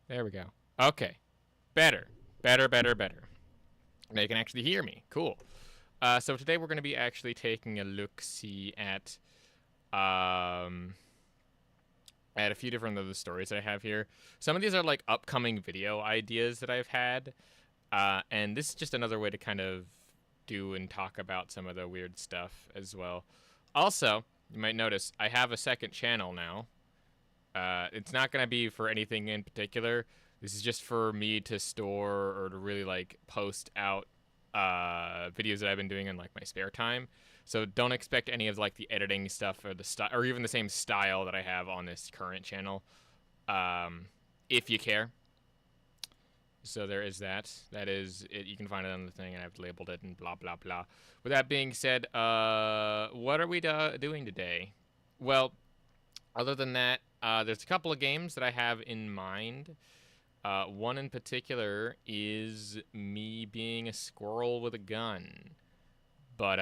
There we go. Okay. Better. Better, better, better. Now you can actually hear me. Cool. So today we're going to be actually taking a look-see um, at a few different of the stories that I have here. Some of these are like upcoming video ideas that I've had. And this is just another way to kind of do and talk about some of the weird stuff as well. Also, you might notice I have a second channel now. It's not going to be for anything in particular. This is just for me to store or to really like post out videos that I've been doing in like my spare time. So don't expect any of like the editing stuff or the style or even the same style that I have on this current channel. Um, if you care. So there is that. That is it. You can find it on the thing, and I've labeled it and blah blah blah. With that being said, what are we doing today? Well, other than that, there's a couple of games that I have in mind. One in particular is me being a squirrel with a gun, but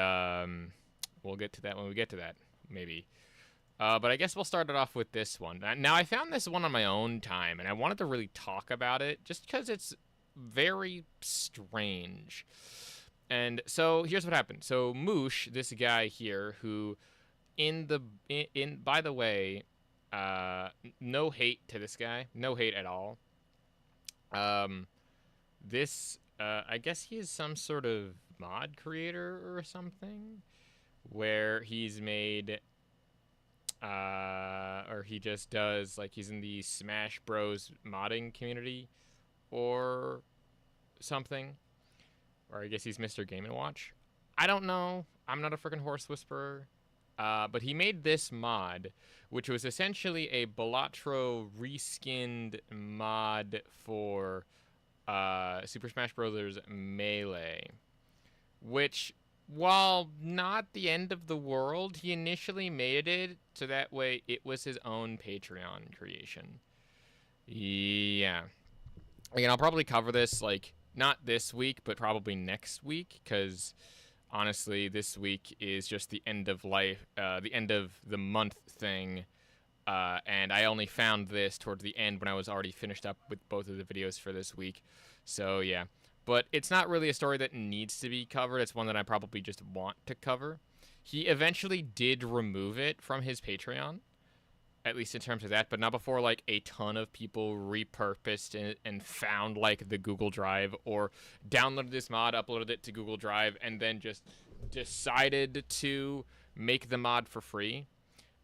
we'll get to that when we get to that, maybe. But I guess we'll start it off with this one. Now, I found this one on my own time, and I wanted to really talk about it just because it's very strange. And so here's what happened. So Moosh, this guy here, who in by the way, no hate to this guy, no hate at all. Um, this I guess he is some sort of mod creator or something, where he's made or he just does like he's in the Smash Bros modding community or something, or I guess he's Mr. Game and Watch. I don't know. I'm not a freaking horse whisperer. But he made this mod, which was essentially a Balatro reskinned mod for Super Smash Bros. Melee, which, while not the end of the world, he initially made it so that way it was his own Patreon creation. Yeah. Again, I'll probably cover this, like, not this week, but probably next week, because honestly, this week is just the end of life, the end of the month thing. And I only found this towards the end when I was already finished up with both of the videos for this week. So, yeah. But it's not really a story that needs to be covered. It's one that I probably just want to cover. He eventually did remove it from his Patreon, at least in terms of that, but not before like a ton of people repurposed it and found like the Google Drive or downloaded this mod, uploaded it to Google Drive, and then just decided to make the mod for free.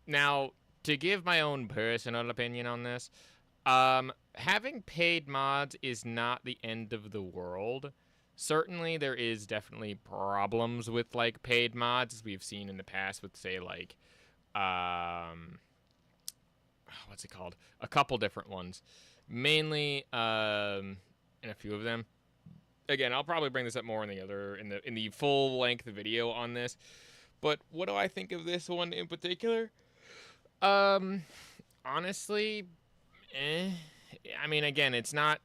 Now, to give my own personal opinion on this, having paid mods is not the end of the world. Certainly, there is definitely problems with like paid mods, as we've seen in the past with, say, like, what's it called? A couple different ones, mainly, in a few of them. Again, I'll probably bring this up more in the full length video on this. But what do I think of this one in particular? Um, honestly, eh. I mean, again, it's not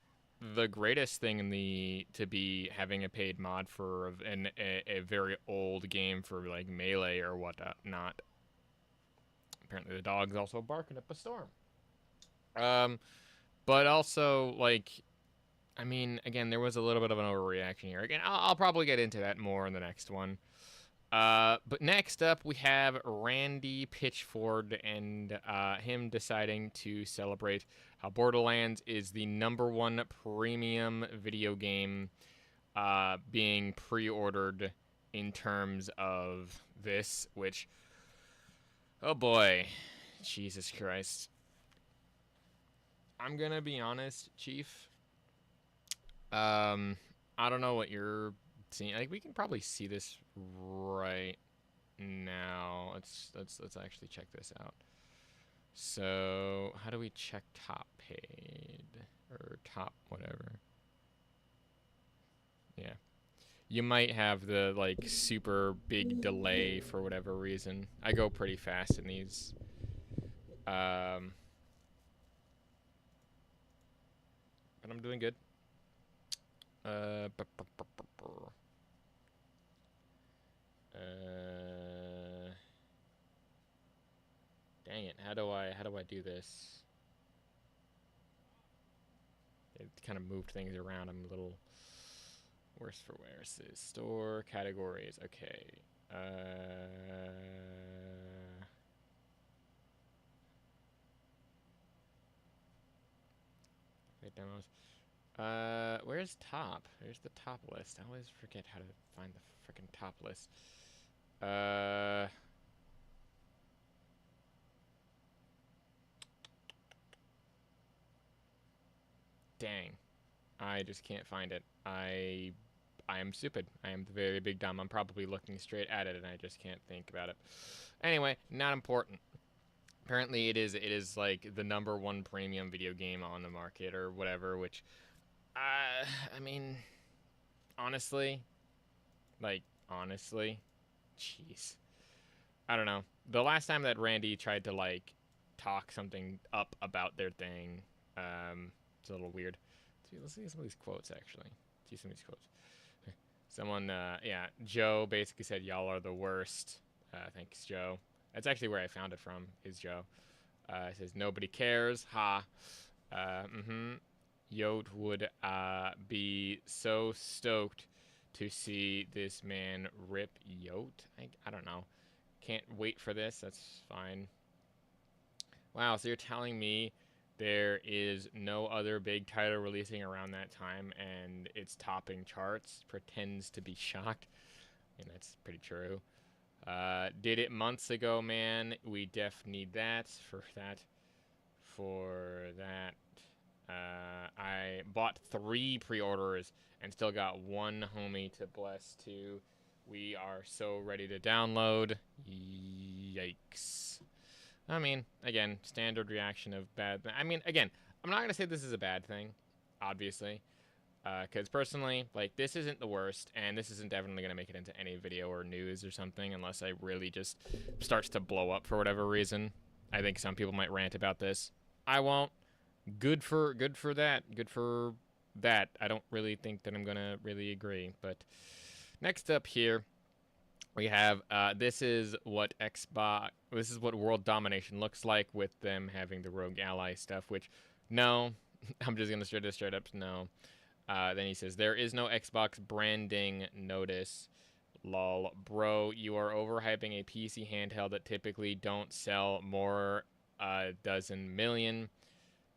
the greatest thing in the to be having a paid mod for a very old game for like Melee or whatnot. Not apparently the dog's also barking up a storm. Um, but also like, I mean, again, there was a little bit of an overreaction here. Again, I'll probably get into that more in the next one. But next up, we have Randy Pitchford and him deciding to celebrate how Borderlands is the #1 premium video game being pre-ordered in terms of this, which, oh boy, Jesus Christ. I'm gonna be honest, Chief. Um, I don't know what you're seeing. Like, we can probably see this right now. Let's actually check this out. So, how do we check top paid or top whatever? Yeah. You might have the like super big delay for whatever reason. I go pretty fast in these. Um, but I'm doing good. Uh, dang it! How do I do this? It kind of moved things around. I'm a little worse for wear. Store categories. Okay. Demos. Where's top? There's the top list. I always forget how to find the freaking top list. Dang. I just can't find it. I am stupid. I am very big dumb. I'm probably looking straight at it and I just can't think about it. Anyway, not important. Apparently it is like the #1 premium video game on the market or whatever, which I mean, honestly, jeez. I don't know. The last time that Randy tried to like talk something up about their thing, it's a little weird. Let's see some of these quotes actually. See some of these quotes. Someone, yeah, Joe basically said, "Y'all are the worst." Thanks, Joe. That's actually where I found it from. Is Joe? It says nobody cares. Ha. Yote would be so stoked to see this man rip Yote. I don't know. Can't wait for this. That's fine. Wow, so you're telling me there is no other big title releasing around that time and it's topping charts? Pretends to be shocked. And that's pretty true. Did it months ago, man. We def need that. I bought 3 pre-orders and still got 1 homie to bless 2. We are so ready to download. Yikes. I mean, again, standard reaction of bad. I mean, again, I'm not going to say this is a bad thing, obviously. Because personally, like, this isn't the worst, and this isn't definitely going to make it into any video or news or something unless I really just starts to blow up for whatever reason. I think some people might rant about this. I won't. Good for that. Good for that. I don't really think that I'm going to really agree. But next up here, we have, this is what World Domination looks like with them having the Rogue Ally stuff, which, no, I'm just going to straight up, no. Then he says, there is no Xbox branding notice. Lol. Bro, you are overhyping a PC handheld that typically don't sell more dozen million.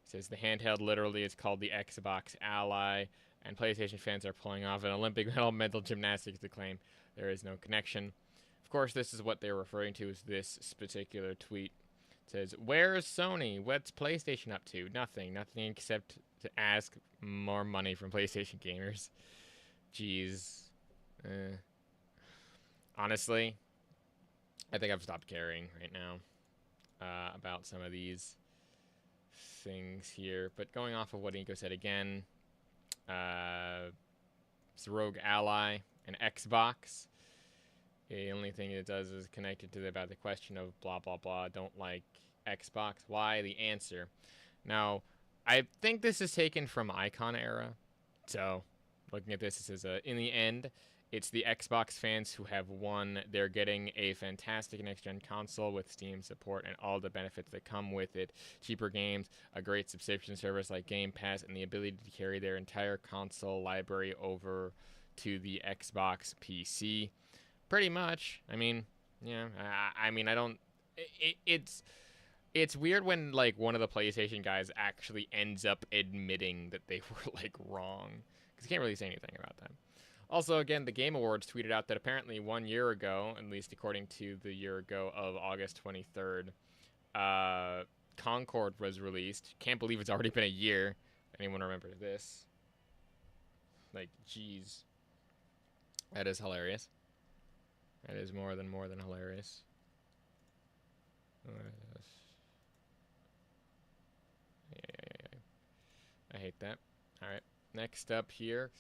He says the handheld literally is called the Xbox Ally, and PlayStation fans are pulling off an Olympic mental gymnastics to claim there is no connection. Of course, this is what they're referring to as this particular tweet. It says, where's Sony? What's PlayStation up to? Nothing except to ask more money from PlayStation gamers. Jeez. Honestly, I think I've stopped caring right now about some of these things here. But going off of what Nico said again, it's a Rogue Ally, an Xbox. The only thing it does is connected to about the question of blah, blah, blah. Don't like Xbox. Why? The answer. Now, I think this is taken from Icon era. So, looking at this, it says, in the end, it's the Xbox fans who have won. They're getting a fantastic next-gen console with Steam support and all the benefits that come with it. Cheaper games, a great subscription service like Game Pass, and the ability to carry their entire console library over to the Xbox PC. Pretty much. I mean, yeah. I mean, I don't... It's weird when, like, one of the PlayStation guys actually ends up admitting that they were, like, wrong. Because you can't really say anything about that. Also, again, the Game Awards tweeted out that apparently 1 year ago, at least according to the year ago of August 23rd, Concord was released. Can't believe it's already been a year. Anyone remember this? Like, jeez. That is hilarious. That is more than hilarious. I hate that. Alright, next up here,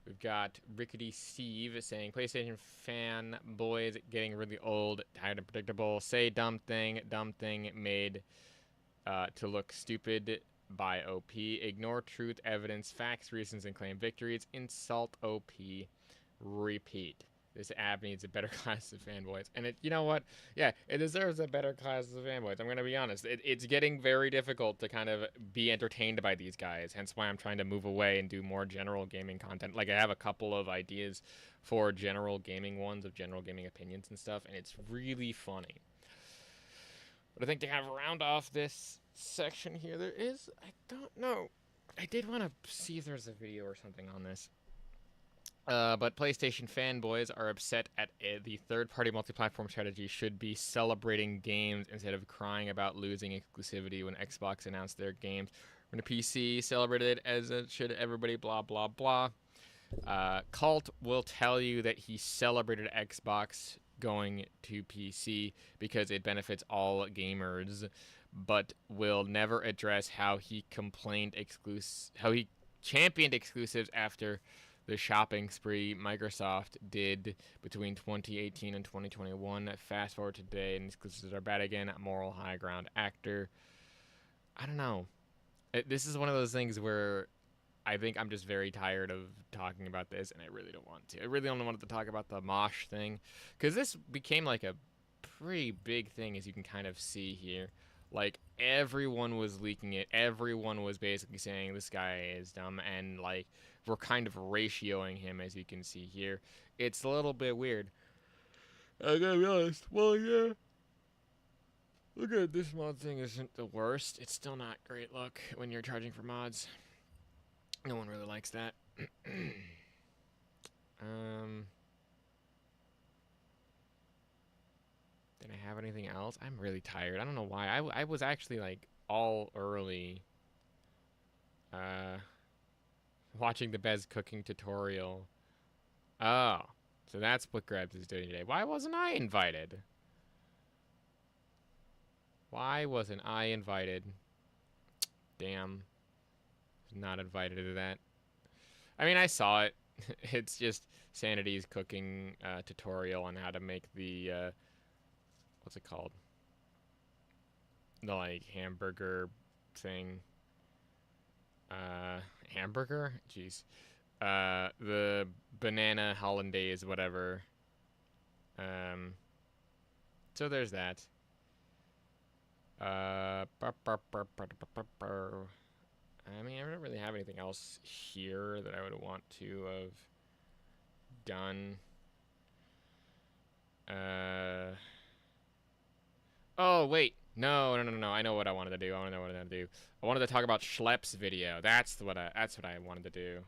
we've got Rickety Steve saying, PlayStation fanboys getting really old, tired and predictable. Say dumb thing made to look stupid by OP. Ignore truth, evidence, facts, reasons, and claim victories. Insult OP. Repeat. This app needs a better class of fanboys. And you know what? Yeah, it deserves a better class of fanboys. I'm going to be honest. It's getting very difficult to kind of be entertained by these guys. Hence why I'm trying to move away and do more general gaming content. Like, I have a couple of ideas for general gaming ones, of general gaming opinions and stuff. And it's really funny. But I think to kind of round off this section here, there is, I don't know. I did want to see if there's a video or something on this. But PlayStation fanboys are upset at the third-party multi-platform strategy should be celebrating games instead of crying about losing exclusivity when Xbox announced their games. When the PC celebrated it as it should everybody, blah, blah, blah. Cult will tell you that he celebrated Xbox going to PC because it benefits all gamers, but will never address how he championed exclusives after the shopping spree Microsoft did between 2018 and 2021. Fast forward to today, and exclusives are bad again. Moral high ground actor. I don't know. This is one of those things where I think I'm just very tired of talking about this, and I really don't want to. I really only wanted to talk about the Mosh thing, because this became like a pretty big thing, as you can kind of see here. Like, everyone was leaking it. Everyone was basically saying this guy is dumb, and like, we're kind of ratioing him, as you can see here. It's a little bit weird. I gotta be honest. Well, yeah. Look at this mod thing isn't the worst. It's still not great luck when you're charging for mods. No one really likes that. Did I have anything else? I'm really tired. I don't know why. I was actually like all early watching the Bez cooking tutorial. Oh, so that's what Grabs is doing today. Why wasn't I invited? Why wasn't I invited? Damn. Not invited to that. I mean, I saw it. It's just Sanity's cooking tutorial on how to make the what's it called? The like hamburger thing. Hamburger? Jeez. The banana hollandaise, whatever. So there's that. I mean, I don't really have anything else here that I would want to have done. Oh, wait. No. I know what I wanted to do. I wanted to talk about Schlepp's video. That's what I wanted to do.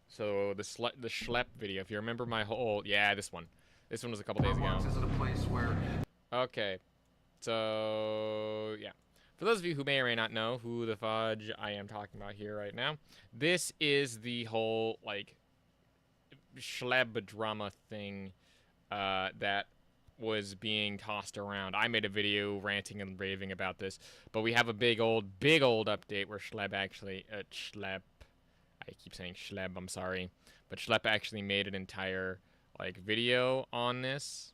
So the Schlepp video, if you remember my whole, yeah, this one was a couple days ago. This is a place where... Okay. So, yeah. For those of you who may or may not know who the fudge I am talking about here right now, this is the whole, like, Schleb drama thing that was being tossed around. I made a video ranting and raving about this, but we have a big old update where Schleb actually, I keep saying Schleb, I'm sorry, but Schleb actually made an entire, like, video on this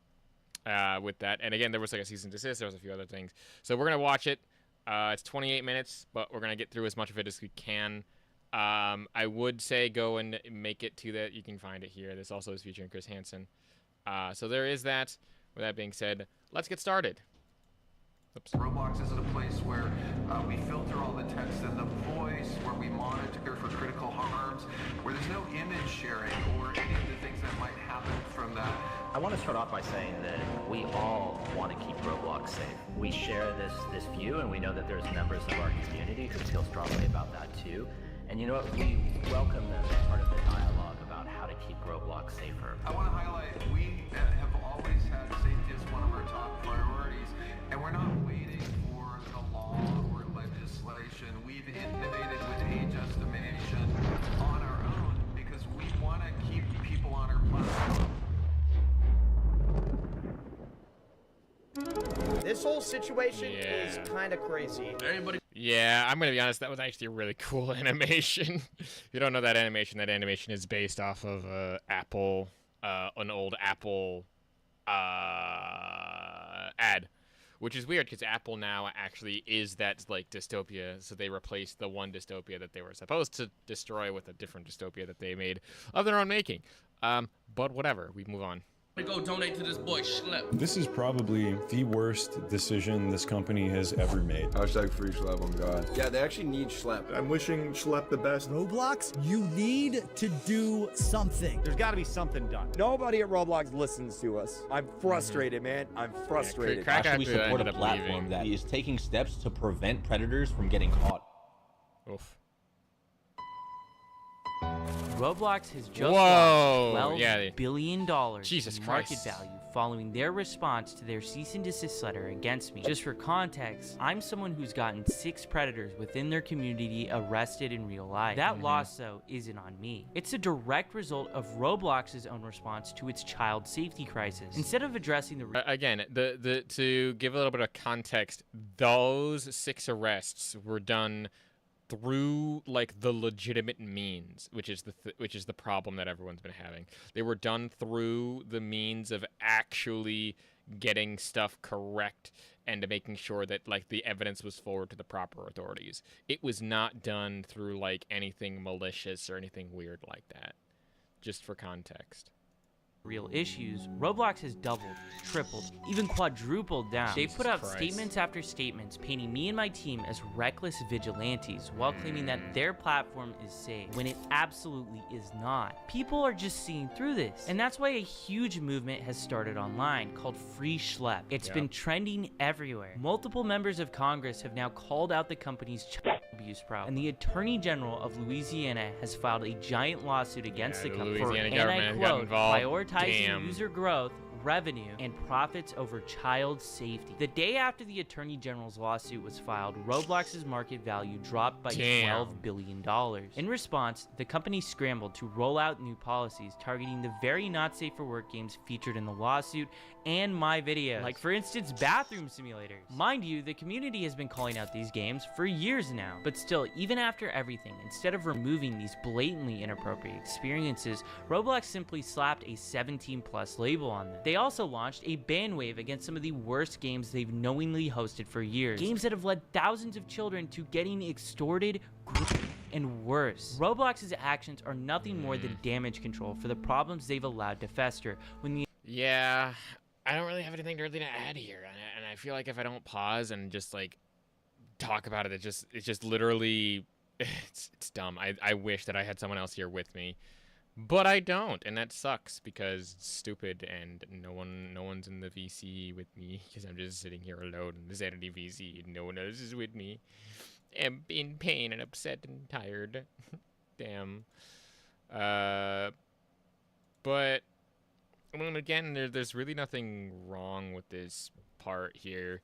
with that. And again, there was, like, a cease and desist, there was a few other things. So we're going to watch it. It's 28 minutes, but we're going to get through as much of it as we can. I would say go and make it to that. You can find it here. This also is featuring Chris Hansen. So there is that. With that being said, let's get started. Oops. Roblox isn't a place where we filter all the text and the voice, where we monitor for critical harms, where there's no image sharing or any of the things that might happen from that. I want to start off by saying that we all want to keep Roblox safe. We share this view, and we know that there's members of our community who feel strongly about that too. And you know what? We welcome them as part of the dialogue about how to keep Roblox safer. I want to highlight we have always had safety as one of our top priorities, and we're not waiting for the law or legislation. We've innovated with age estimation on our own because we want to keep people on our platform. This whole situation is kind of crazy. Yeah, I'm going to be honest, that was actually a really cool animation. If you don't know that animation is based off of Apple, an old Apple ad, which is weird because Apple now actually is that like dystopia. So they replaced the one dystopia that they were supposed to destroy with a different dystopia that they made of their own making. But whatever, we move on. Go donate to this boy Schlep. This is probably the worst decision this company has ever made. Hashtag free Schlep on God. Yeah, they actually need Schlep. I'm wishing Schlep the best. Roblox, you need to do something. There's got to be something done. Nobody at Roblox listens to us. I'm frustrated, man. I'm frustrated. Yeah, Actually, we support a platform that is taking steps to prevent predators from getting caught. Oof. Roblox has just Whoa! lost Yeah. $12 billion Jesus in market Christ. value following their response to their cease and desist letter against me. Just for context, I'm someone who's gotten 6 predators within their community arrested in real life. That loss, though, isn't on me. It's a direct result of Roblox's own response to its child safety crisis. Instead of addressing the again, the to give a little bit of context, those 6 arrests were done through like the legitimate means, which is the problem that everyone's been having. They were done through the means of actually getting stuff correct and making sure that like the evidence was forwarded to the proper authorities. It was not done through like anything malicious or anything weird like that. Just for context. real issues, Roblox has doubled, tripled, even quadrupled down. They've put out statements after statements painting me and my team as reckless vigilantes while claiming that their platform is safe, when it absolutely is not. People are just seeing through this, and that's why a huge movement has started online called Free Schlep. It's been trending everywhere. Multiple members of Congress have now called out the company's child abuse problem, and the Attorney General of Louisiana has filed a giant lawsuit against the company for, and I quote, prioritizing user growth, revenue, and profits over child safety. The day after the Attorney General's lawsuit was filed, Roblox's market value dropped by $12 billion. In response, the company scrambled to roll out new policies targeting the very not safe for work games featured in the lawsuit and my videos, like for instance bathroom simulators. Mind you, the community has been calling out these games for years now, but still, even after everything, instead of removing these blatantly inappropriate experiences, Roblox simply slapped a 17+ label on them. They also launched a ban wave against some of the worst games they've knowingly hosted for years, games that have led thousands of children to getting extorted, and worse. Roblox's actions are nothing more than damage control for the problems they've allowed to fester. I don't really have anything really to add here, and I feel like if I don't pause and just like talk about it, it's just literally it's dumb. I wish that I had someone else here with me, but I don't, and that sucks because it's stupid and no one's in the VC with me because I'm just sitting here alone in the Sanity VC and no one else is with me. I'm in pain and upset and tired. Damn. But I mean, again, there's really nothing wrong with this part here.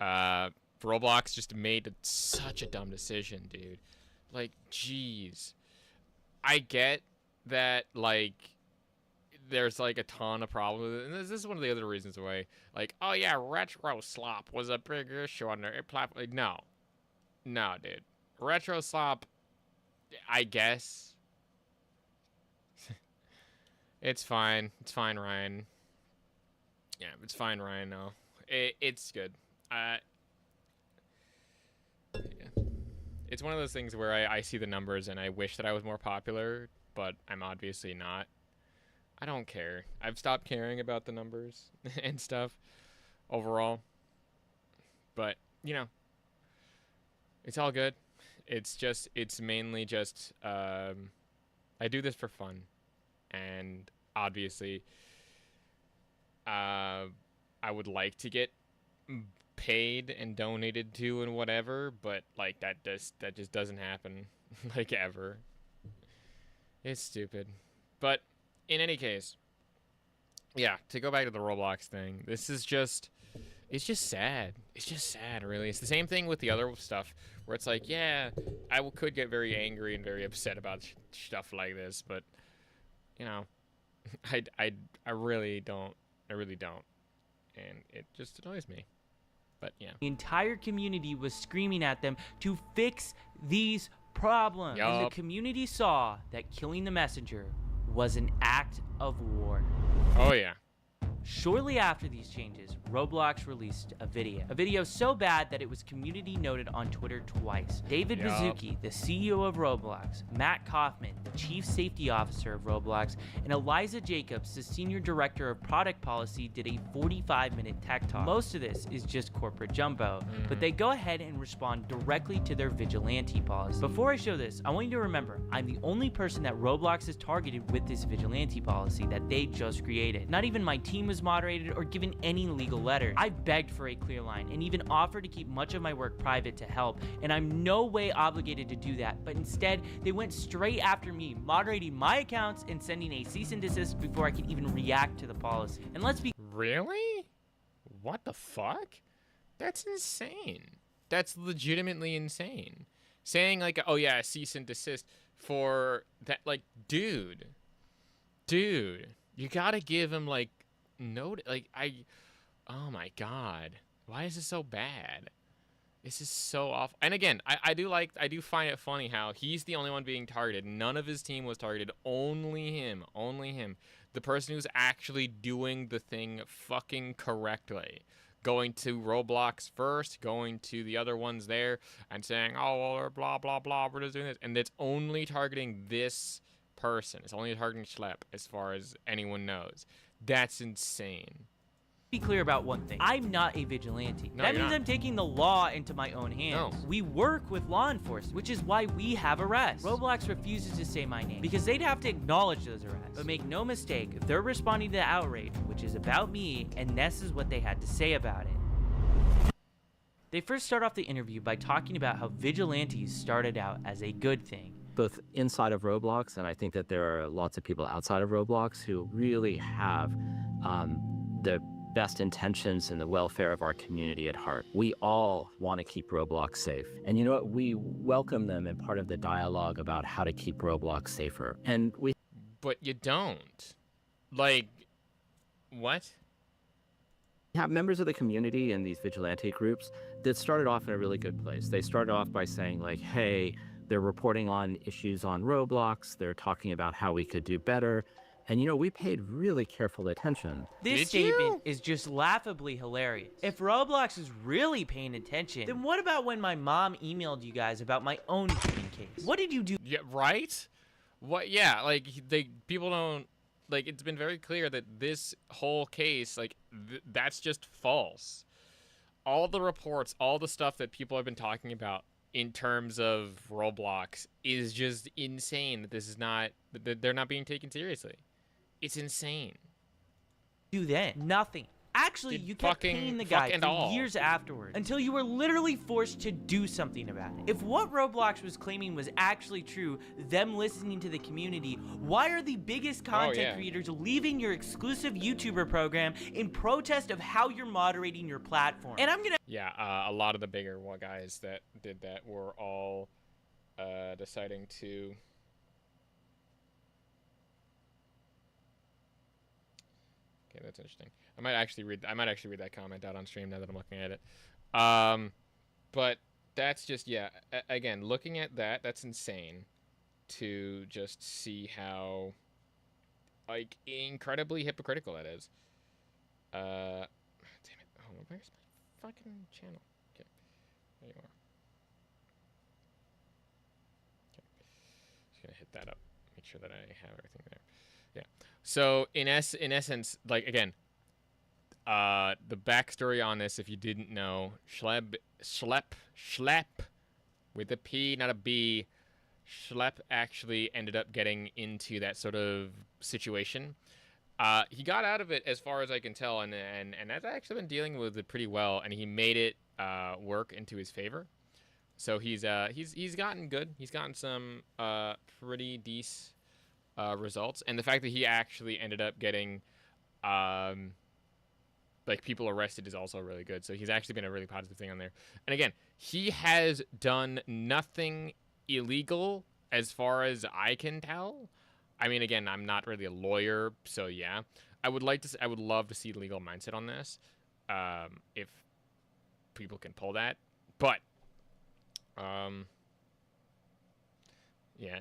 Roblox just made such a dumb decision, dude. Like, jeez. I get that, like, there's, like, a ton of problems with it. And this is one of the other reasons why, like, oh, yeah, Retro Slop was a big issue on their platform. Like, no. No, dude. Retro Slop, I guess. It's fine. It's fine, Ryan. Yeah, it's fine, Ryan, no. It's good. Yeah. It's one of those things where I see the numbers and I wish that I was more popular, but I'm obviously not. I don't care. I've stopped caring about the numbers and stuff overall. But, you know, it's all good. It's mainly just, I do this for fun. And obviously, I would like to get paid and donated to and whatever, but like that just doesn't happen, like ever. It's stupid. But in any case, yeah, to go back to the Roblox thing, this is just, it's just sad. It's just sad, really. It's the same thing with the other stuff, where it's like, yeah, I could get very angry and very upset about stuff like this, but you know, I really don't. I really don't. And it just annoys me. But, yeah. The entire community was screaming at them to fix these problems. And the community saw that killing the messenger was an act of war. Oh, yeah. Shortly after these changes, Roblox released a video so bad that it was community noted on Twitter twice. David Baszucki, the CEO of Roblox, Matt Kaufman, the chief safety officer of Roblox, and Eliza Jacobs, the senior director of product policy, did a 45-minute tech talk. Most of this is just corporate jumbo, but they go ahead and respond directly to their vigilante policy. Before I show this, I want you to remember, I'm the only person that Roblox has targeted with this vigilante policy that they just created. Not even my team was moderated or given any legal letter. I begged for a clear line and even offered to keep much of my work private to help, and I'm no way obligated to do that, but instead they went straight after me, moderating my accounts and sending a cease and desist before I could even react to the policy. And let's be Really? What the fuck? That's insane. That's legitimately insane. Saying like, oh yeah, cease and desist for that, like, dude, you gotta give him like note. Like, oh my god, why is this so bad? This is so awful. And again, I do find it funny how he's the only one being targeted. None of his team was targeted. Only him. The person who's actually doing the thing fucking correctly. Going to Roblox first, going to the other ones there, and saying, oh, well, they're blah, blah, blah, we're just doing this. And it's only targeting this person. It's only targeting Schlep, as far as anyone knows. That's insane. Be clear about one thing. I'm not a vigilante. No, that you're means not. I'm taking the law into my own hands. No. We work with law enforcement, which is why we have arrests. Roblox refuses to say my name because they'd have to acknowledge those arrests. But make no mistake, they're responding to the outrage, which is about me, and this is what they had to say about it. They first start off the interview by talking about how vigilantes started out as a good thing. Both inside of Roblox, and I think that there are lots of people outside of Roblox who really have the best intentions and the welfare of our community at heart. We all want to keep Roblox safe. And you know what? We welcome them in part of the dialogue about how to keep Roblox safer. And we... But you don't. Like, what? have members of the community in these vigilante groups that started off in a really good place. They started off by saying like, hey, they're reporting on issues on Roblox. They're talking about how we could do better. And, you know, we paid really careful attention. This statement is just laughably hilarious. If Roblox is really paying attention, then what about when my mom emailed you guys about my own shooting case? What did you do? Yeah, right? What? Yeah, like, people don't, like, it's been very clear that this whole case, like, that's just false. All the reports, all the stuff that people have been talking about in terms of Roblox is just insane. That this is not, that they're not being taken seriously. It's insane. Do then? Nothing. Actually, you kept paying the guy for years afterwards until you were literally forced to do something about it. If what Roblox was claiming was actually true, them listening to the community, why are the biggest content creators leaving your exclusive YouTuber program in protest of how you're moderating your platform? And I'm gonna... Yeah, a lot of the bigger guys that did that were all deciding to... Okay, that's interesting. I might actually read that comment out on stream now that I'm looking at it. But that's just, yeah, again, looking at that, that's insane to just see how, like, incredibly hypocritical that is. Damn it. Oh, where's my fucking channel? Okay, there you are. Okay, just gonna hit that up. Make sure that I have everything there. Yeah. So in essence, like, again, the backstory on this, if you didn't know, Schlep with a P, not a B. Schlep actually ended up getting into that sort of situation. He got out of it, as far as I can tell, and has actually been dealing with it pretty well, and he made it work into his favor. So he's gotten good. He's gotten some pretty decent results, and the fact that he actually ended up getting like people arrested is also really good. So he's actually been a really positive thing on there. And again, he has done nothing illegal as far as I can tell. I mean, again, I'm not really a lawyer, so yeah. I would love to see legal mindset on this, if people can pull that. But yeah,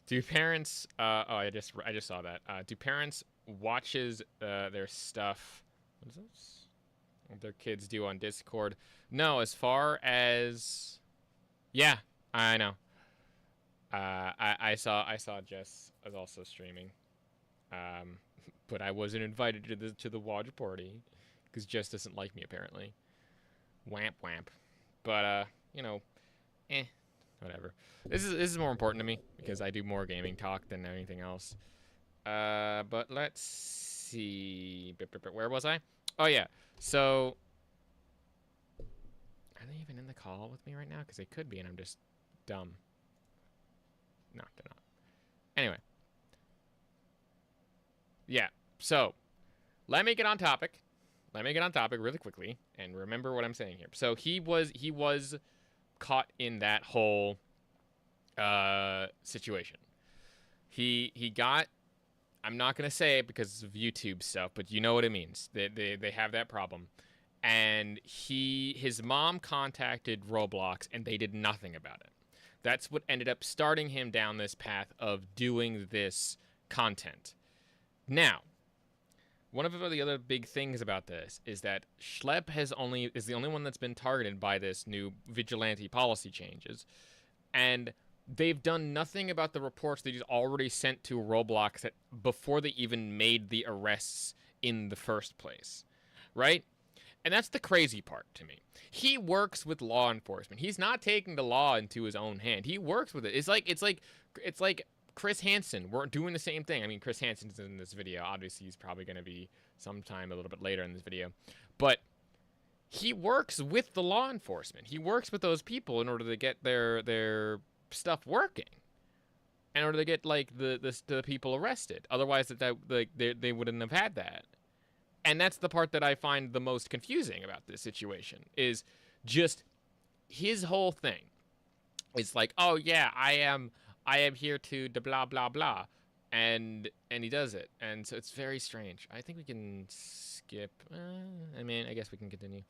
do parents? Oh, I just saw that. Do parents watches their stuff. What is this? What their kids do on Discord. No, as far as, yeah, I know. I saw Jess was also streaming, but I wasn't invited to the watch party because Jess doesn't like me apparently. Wamp wamp. But you know, whatever. This is more important to me because I do more gaming talk than anything else. But let's see. Where was I? Oh yeah. So, are they even in the call with me right now? Because they could be, and I'm just dumb. No, they're not. Anyway. Yeah. So, let me get on topic. Let me get on topic really quickly and remember what I'm saying here. So he was caught in that whole situation. He got, I'm not gonna say it because of YouTube stuff, but you know what it means. They have that problem. And his mom contacted Roblox and they did nothing about it. That's what ended up starting him down this path of doing this content. Now, one of the other big things about this is that Schlep is the only one that's been targeted by this new vigilante policy changes. And they've done nothing about the reports that he's already sent to Roblox before they even made the arrests in the first place. Right? And that's the crazy part to me. He works with law enforcement. He's not taking the law into his own hand. He works with it. It's like Chris Hansen. We're doing the same thing. I mean, Chris Hansen's in this video. Obviously, he's probably going to be sometime a little bit later in this video. But he works with the law enforcement. He works with those people in order to get their stuff working. In order to get like the people arrested. Otherwise, they wouldn't have had that. And that's the part that I find the most confusing about this situation is just his whole thing. It's like, oh yeah, I am here to blah blah blah, and he does it, and so it's very strange. I think we can skip. I mean, I guess we can continue.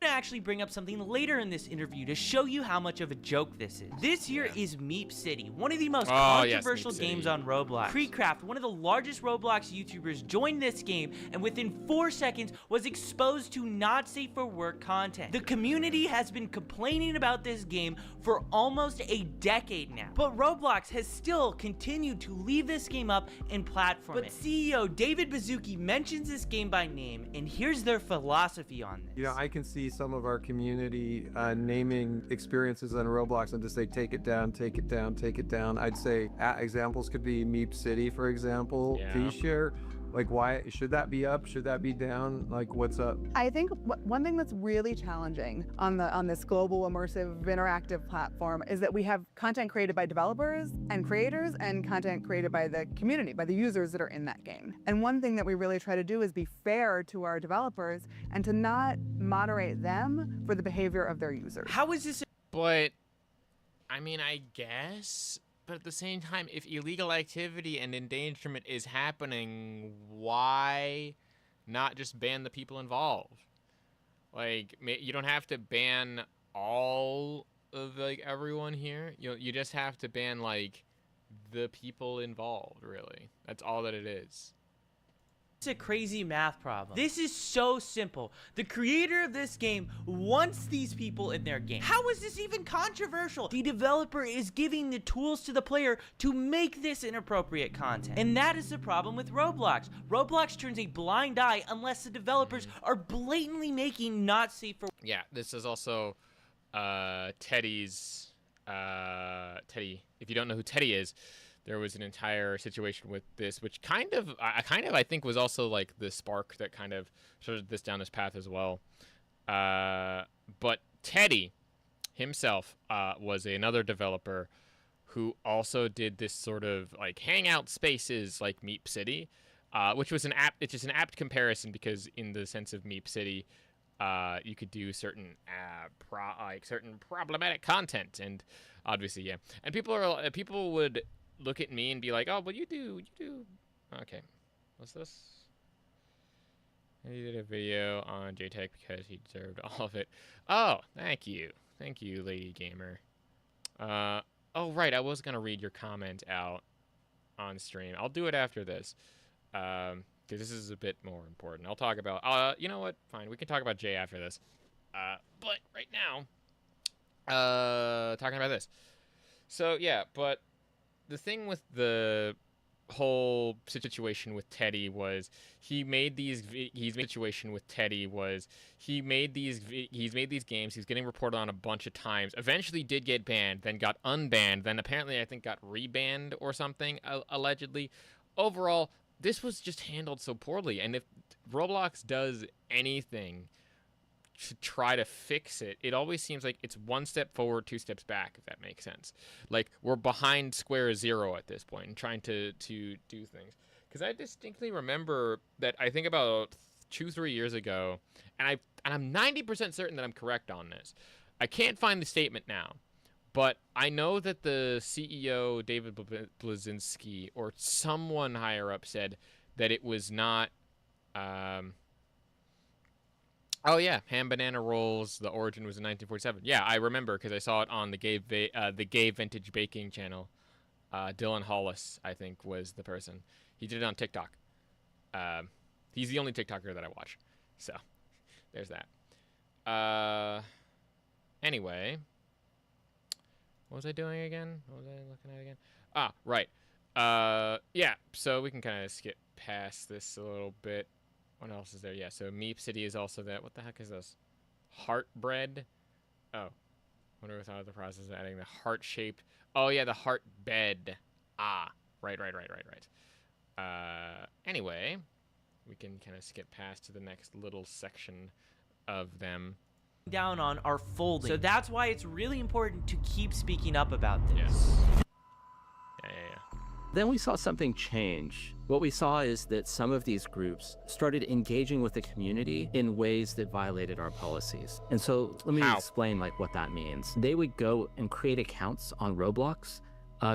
To actually bring up something later in this interview to show you how much of a joke this is. This here is Meep City, one of the most controversial games on Roblox. Creecraft, one of the largest Roblox YouTubers, joined this game and within 4 seconds was exposed to not safe for work content. The community has been complaining about this game for almost a decade now, but Roblox has still continued to leave this game up and platform it. But CEO David Baszucki mentions this game by name, and here's their philosophy on this. You know, I can see some of our community naming experiences on Roblox and just say take it down, take it down, take it down. I'd say examples could be Meep City, for example. T-Share. Like, why should that be up? Should that be down? Like, what's up? I think one thing that's really challenging on this global immersive interactive platform is that we have content created by developers and creators and content created by the community, by the users that are in that game. And one thing that we really try to do is be fair to our developers and to not moderate them for the behavior of their users. How is this? But, I mean, I guess... But at the same time, if illegal activity and endangerment is happening, why not just ban the people involved? Like, you don't have to ban all of, like, everyone here. You just have to ban, like, the people involved, really. That's all that it is. It's a crazy math problem. This is so simple. The creator of this game wants these people in their game. How is this even controversial? The developer is giving the tools to the player to make this inappropriate content. And that is the problem with Roblox. Roblox turns a blind eye unless the developers are blatantly making not safe for... Yeah, this is also Teddy's... Teddy, if you don't know who Teddy is, there was an entire situation with this, which I think was also like the spark that kind of started this down this path as well. But Teddy himself was another developer who also did this sort of like hangout spaces like Meep City, which was it's just an apt comparison because in the sense of Meep City, you could do certain certain problematic content, and obviously, yeah. And people would look at me and be like, oh, well, you do. Okay. What's this? He did a video on JTech because he deserved all of it. Oh, thank you. Thank you, Lady Gamer. Oh, right. I was going to read your comment out on stream. I'll do it after this. because this is a bit more important. I'll talk about, you know what? Fine, we can talk about Jay after this. But right now, talking about this. So, yeah, but the thing with the whole situation with Teddy was he's made these games, he's getting reported on a bunch of times, eventually did get banned, then got unbanned, then apparently I think got rebanned or something, allegedly. Overall, this was just handled so poorly, and if Roblox does anything to try to fix it, it always seems like it's one step forward, two steps back, if that makes sense. Like, we're behind square zero at this point and trying to do things. Because I distinctly remember that I think about 2-3 years ago, and I'm 90% certain that I'm correct on this. I can't find the statement now, but I know that the CEO, David Blazinski, or someone higher up said that it was not... Oh yeah, Ham Banana Rolls. The origin was in 1947. Yeah, I remember because I saw it on the Gay Vintage Baking channel. Dylan Hollis, I think, was the person. He did it on TikTok. He's the only TikToker that I watch. So, there's that. Anyway, what was I doing again? What was I looking at again? Ah, right. Yeah. So we can kind of skip past this a little bit. What else is there? Yeah, so Meep City is also that. What the heck is this? Heart bread? Oh. Wonder without the process of adding the heart shape. Oh, yeah, the heart bed. Ah. Right. Anyway, we can kind of skip past to the next little section of them. Down on our folding. So that's why it's really important to keep speaking up about this. Yes. Yeah. Then we saw something change. What we saw is that some of these groups started engaging with the community in ways that violated our policies. And so let me explain what that means. They would go and create accounts on Roblox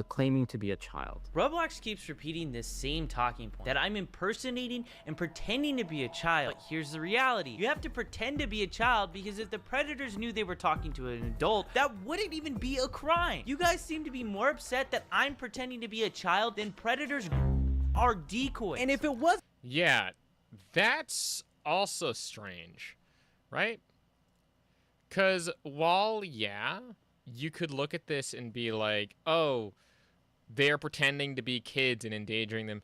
claiming to be a child. Roblox keeps repeating this same talking point, that I'm impersonating and pretending to be a child. But here's the reality. You have to pretend to be a child because if the predators knew they were talking to an adult, that wouldn't even be a crime. You guys seem to be more upset that I'm pretending to be a child than predators are decoys. And if it was... Yeah, that's also strange, right? Because while, yeah, you could look at this and be like, oh, they're pretending to be kids and endangering them.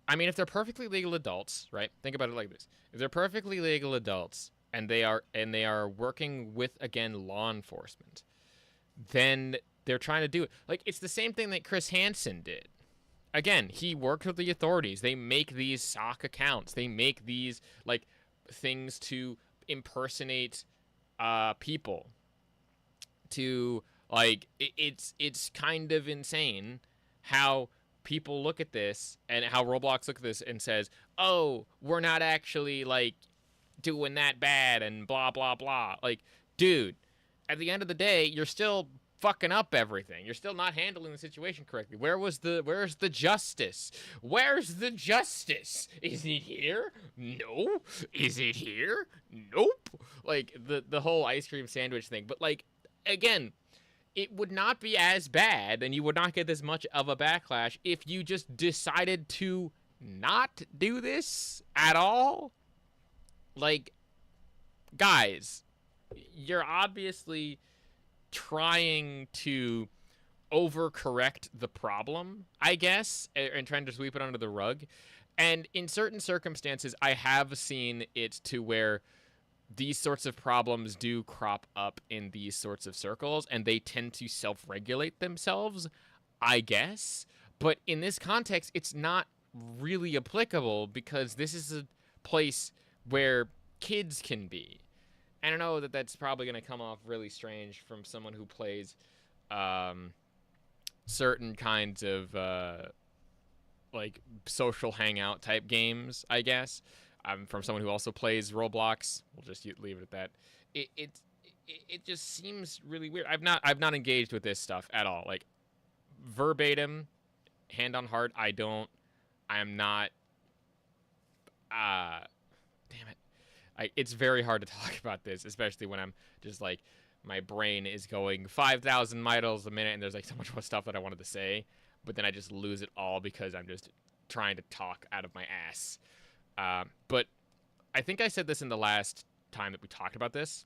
I mean, if they're perfectly legal adults, right? Think about it like this. If they're perfectly legal adults and they are working with, again, law enforcement, then they're trying to do it. Like, it's the same thing that Chris Hansen did. Again, he worked with the authorities. They make these sock accounts. They make these, like, things to impersonate people. To, like, it's kind of insane how people look at this and how Roblox look at this and says, oh, we're not actually, like, doing that bad and blah, blah, blah. Like, dude, at the end of the day, you're still fucking up everything. You're still not handling the situation correctly. Where's the justice? Where's the justice? Is it here? No. Is it here? Nope. Like, the whole ice cream sandwich thing. But, like, again, it would not be as bad and you would not get this much of a backlash if you just decided to not do this at all. Like, guys, you're obviously trying to overcorrect the problem, I guess, and trying to sweep it under the rug. And in certain circumstances, I have seen it to where these sorts of problems do crop up in these sorts of circles, and they tend to self-regulate themselves, I guess. But in this context, it's not really applicable because this is a place where kids can be. And I know that that's probably going to come off really strange from someone who plays certain kinds of like social hangout type games, I guess. From someone who also plays Roblox. We'll just leave it at that. It just seems really weird. I've not engaged with this stuff at all. Like, verbatim, hand on heart, I am not. Damn it. It's very hard to talk about this, especially when I'm just like, my brain is going 5,000 miles a minute, and there's like so much more stuff that I wanted to say, but then I just lose it all because I'm just trying to talk out of my ass. But I think I said this in the last time that we talked about this,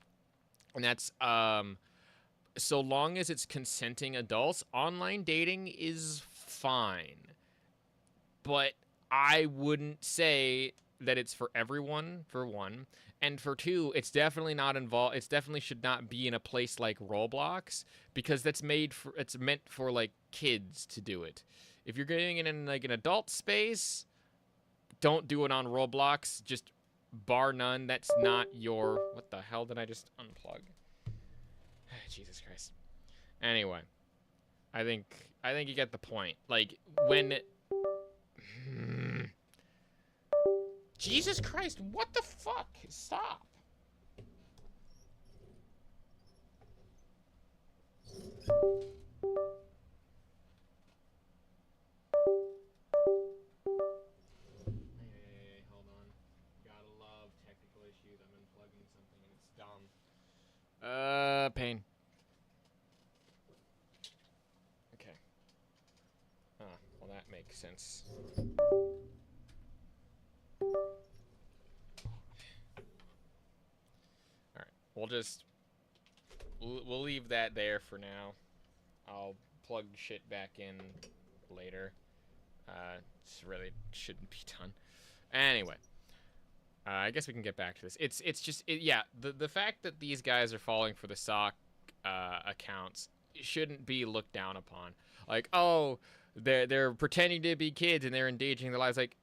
and that's so long as it's consenting adults, online dating is fine. But I wouldn't say that it's for everyone, for one. And for two, it's definitely not involved. It's definitely should not be in a place like Roblox, because it's meant for like kids to do it. If you're getting it in like an adult space, don't do it on Roblox. Just bar none. That's not your. What the hell did I just unplug? Jesus Christ. Anyway, I think you get the point. Like when. Jesus Christ, what the fuck? Stop. Hey, hold on. Gotta love technical issues. I'm unplugging something and it's dumb. Pain. Okay. Well, that makes sense. We'll leave that there for now. I'll plug shit back in later. This really shouldn't be done. Anyway, I guess we can get back to this. It's just yeah. The fact that these guys are falling for the sock accounts shouldn't be looked down upon. Like, oh, they're pretending to be kids and they're endangering their lives. Like,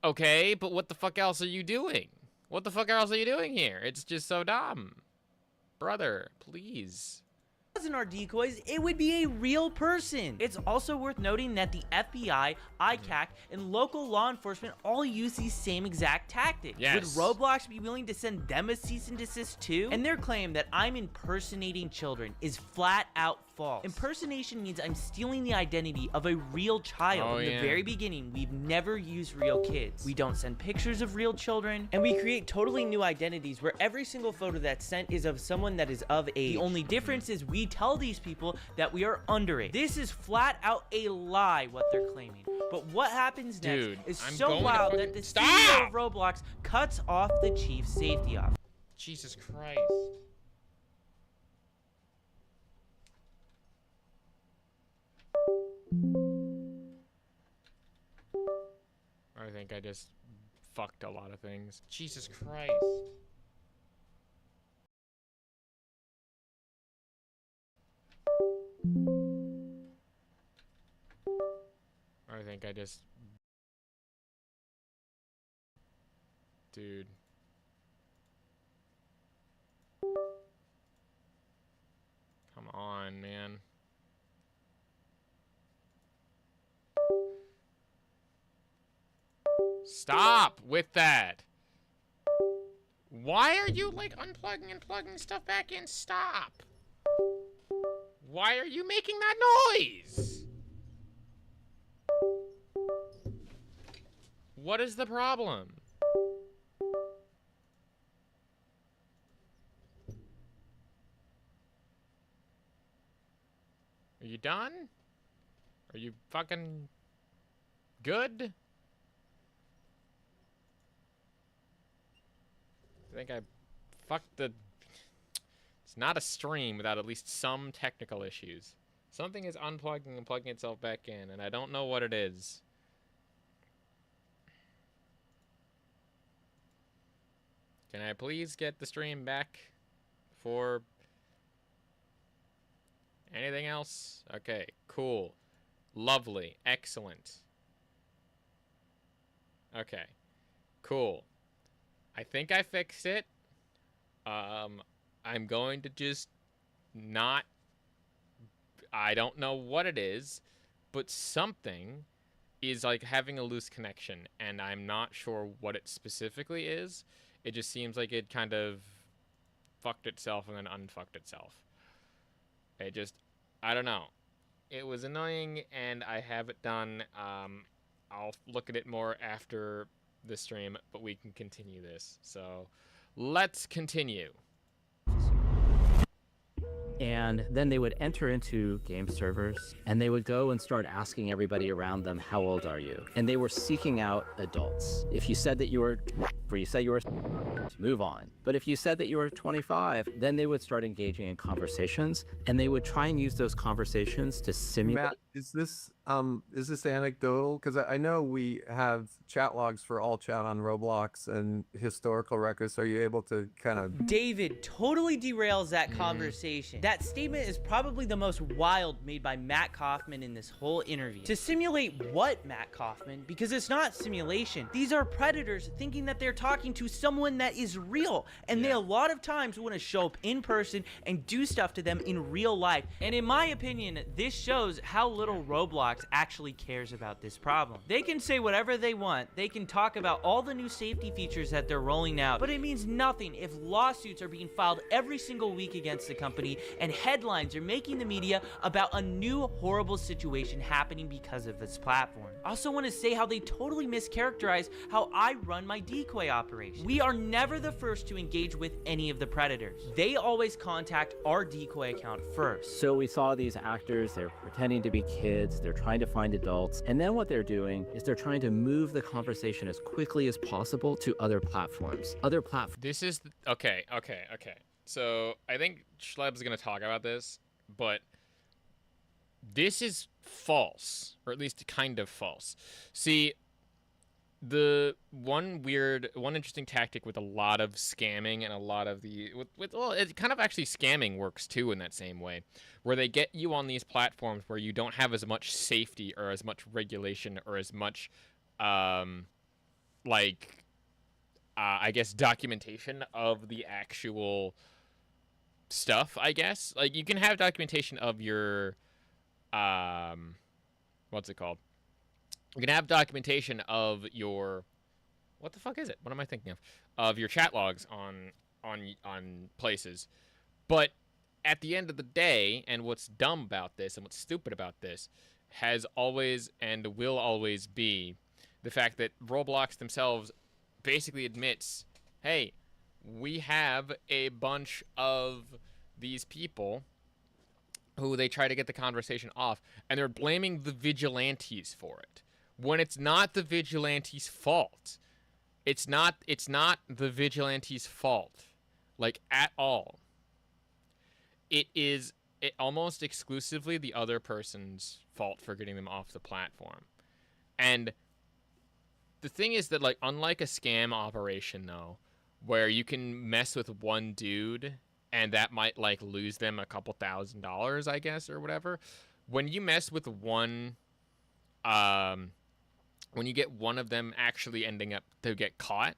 okay, but what the fuck else are you doing? What the fuck else are you doing here? It's just so dumb. Brother, please. Wasn't our decoys, it would be a real person. It's also worth noting that the FBI, ICAC, and local law enforcement all use these same exact tactics. Yes. Would Roblox be willing to send them a cease and desist too? And their claim that I'm impersonating children is flat out false. Impersonation means I'm stealing the identity of a real child. From the very beginning, we've never used real kids. We don't send pictures of real children, and we create totally new identities where every single photo that's sent is of someone that is of age. The only difference is we tell these people that we are underage. This is flat out a lie, what they're claiming. But what happens next is so wild that the CEO of Roblox cuts off the chief safety officer. Jesus Christ. I think I just fucked a lot of things. Jesus Christ. I think I just... Dude. Come on, man. Stop with that. Why are you like unplugging and plugging stuff back in? Stop. Why are you making that noise? What is the problem? Are you done? Are you fucking good? I think I fucked the... It's not a stream without at least some technical issues. Something is unplugging and plugging itself back in, and I don't know what it is. Can I please get the stream back for anything else? Okay, cool. Lovely. Excellent. Okay, cool. I think I fixed it. I'm going to just not... I don't know what it is, but something is like having a loose connection, and I'm not sure what it specifically is. It just seems like it kind of fucked itself and then unfucked itself. It just... I don't know. It was annoying, and I have it done. I'll look at it more after the stream, but we can continue this. So, let's continue. And then they would enter into game servers and they would go and start asking everybody around them, how old are you? And they were seeking out adults. If you said that you were, move on. But if you said that you were 25, then they would start engaging in conversations and they would try and use those conversations to simulate. Matt, is this anecdotal? Because I know we have chat logs for all chat on Roblox and historical records. Are you able to kind of... David totally derails that conversation. That statement is probably the most wild made by Matt Kaufman in this whole interview. To simulate what, Matt Kaufman? Because it's not simulation. These are predators thinking that they're talking to someone that is real, and they a lot of times want to show up in person and do stuff to them in real life. And in my opinion, this shows how little Roblox actually cares about this problem. They can say whatever they want. They can talk about all the new safety features that they're rolling out, but it means nothing if lawsuits are being filed every single week against the company and headlines are making the media about a new horrible situation happening because of this platform. I also want to say how they totally mischaracterize how I run my decoy operation. We are never the first to engage with any of the predators. They always contact our decoy account first. So we saw these actors, they're pretending to be kids, they're trying to find adults, and then what they're doing is they're trying to move the conversation as quickly as possible to other platforms. This is okay. So I think Schleb's gonna talk about this, but this is false, or at least kind of false. See, the one interesting tactic with a lot of scamming and a lot of well, it kind of actually scamming works too in that same way, where they get you on these platforms where you don't have as much safety or as much regulation or as much, I guess, documentation of the actual stuff, I guess. Like, you can have documentation of your, what's it called? You can have documentation of your, what the fuck is it? What am I thinking of? Of your chat logs on places. But at the end of the day, and what's dumb about this and what's stupid about this has always and will always be the fact that Roblox themselves basically admits, hey, we have a bunch of these people who they try to get the conversation off, and they're blaming the vigilantes for it. When it's not the vigilantes' fault. It's not the vigilantes' fault, like, at all. It is almost exclusively the other person's fault for getting them off the platform. And the thing is that, like, unlike a scam operation, though, where you can mess with one dude and that might, like, lose them a couple $1,000s, I guess, or whatever, when you mess with one, when you get one of them actually ending up to get caught,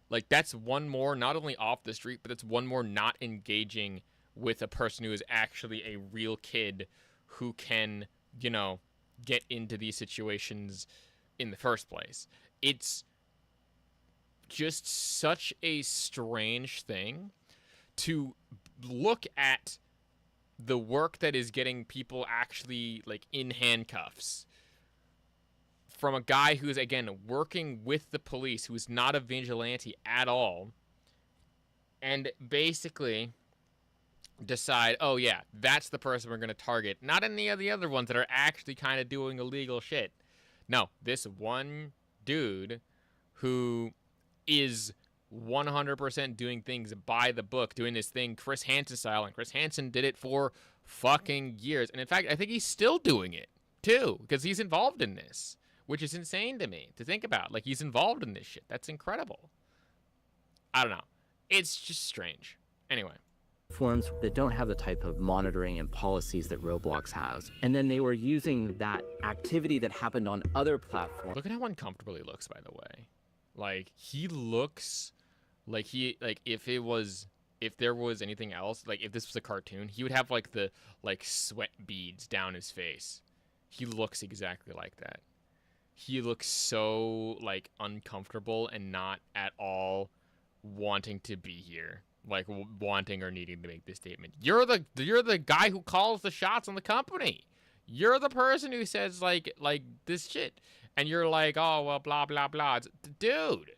like, that's one more not only off the street, but it's one more not engaging with a person who is actually a real kid who can, you know, get into these situations in the first place. It's just such a strange thing to look at the work that is getting people actually, like, in handcuffs from a guy who's, again, working with the police, who's not a vigilante at all, and basically decide, oh yeah, that's the person we're going to target, not any of the other ones that are actually kind of doing illegal shit. No, this one dude who is 100% doing things by the book, doing this thing Chris Hansen style, and Chris Hansen did it for fucking years. And in fact, I think he's still doing it too, because he's involved in this, which is insane to me to think about. Like, he's involved in this shit. That's incredible. I don't know. It's just strange. Anyway. Platforms that don't have the type of monitoring and policies that Roblox has. And then they were using that activity that happened on other platforms. Look at how uncomfortable he looks, by the way. Like, he looks like if there was anything else, like if this was a cartoon, he would have like the sweat beads down his face. He looks exactly like that. He looks so, like, uncomfortable and not at all wanting to be here. Like, wanting or needing to make this statement. You're the guy who calls the shots on the company. You're the person who says, like this shit. And you're like, oh, well, blah, blah, blah. Dude,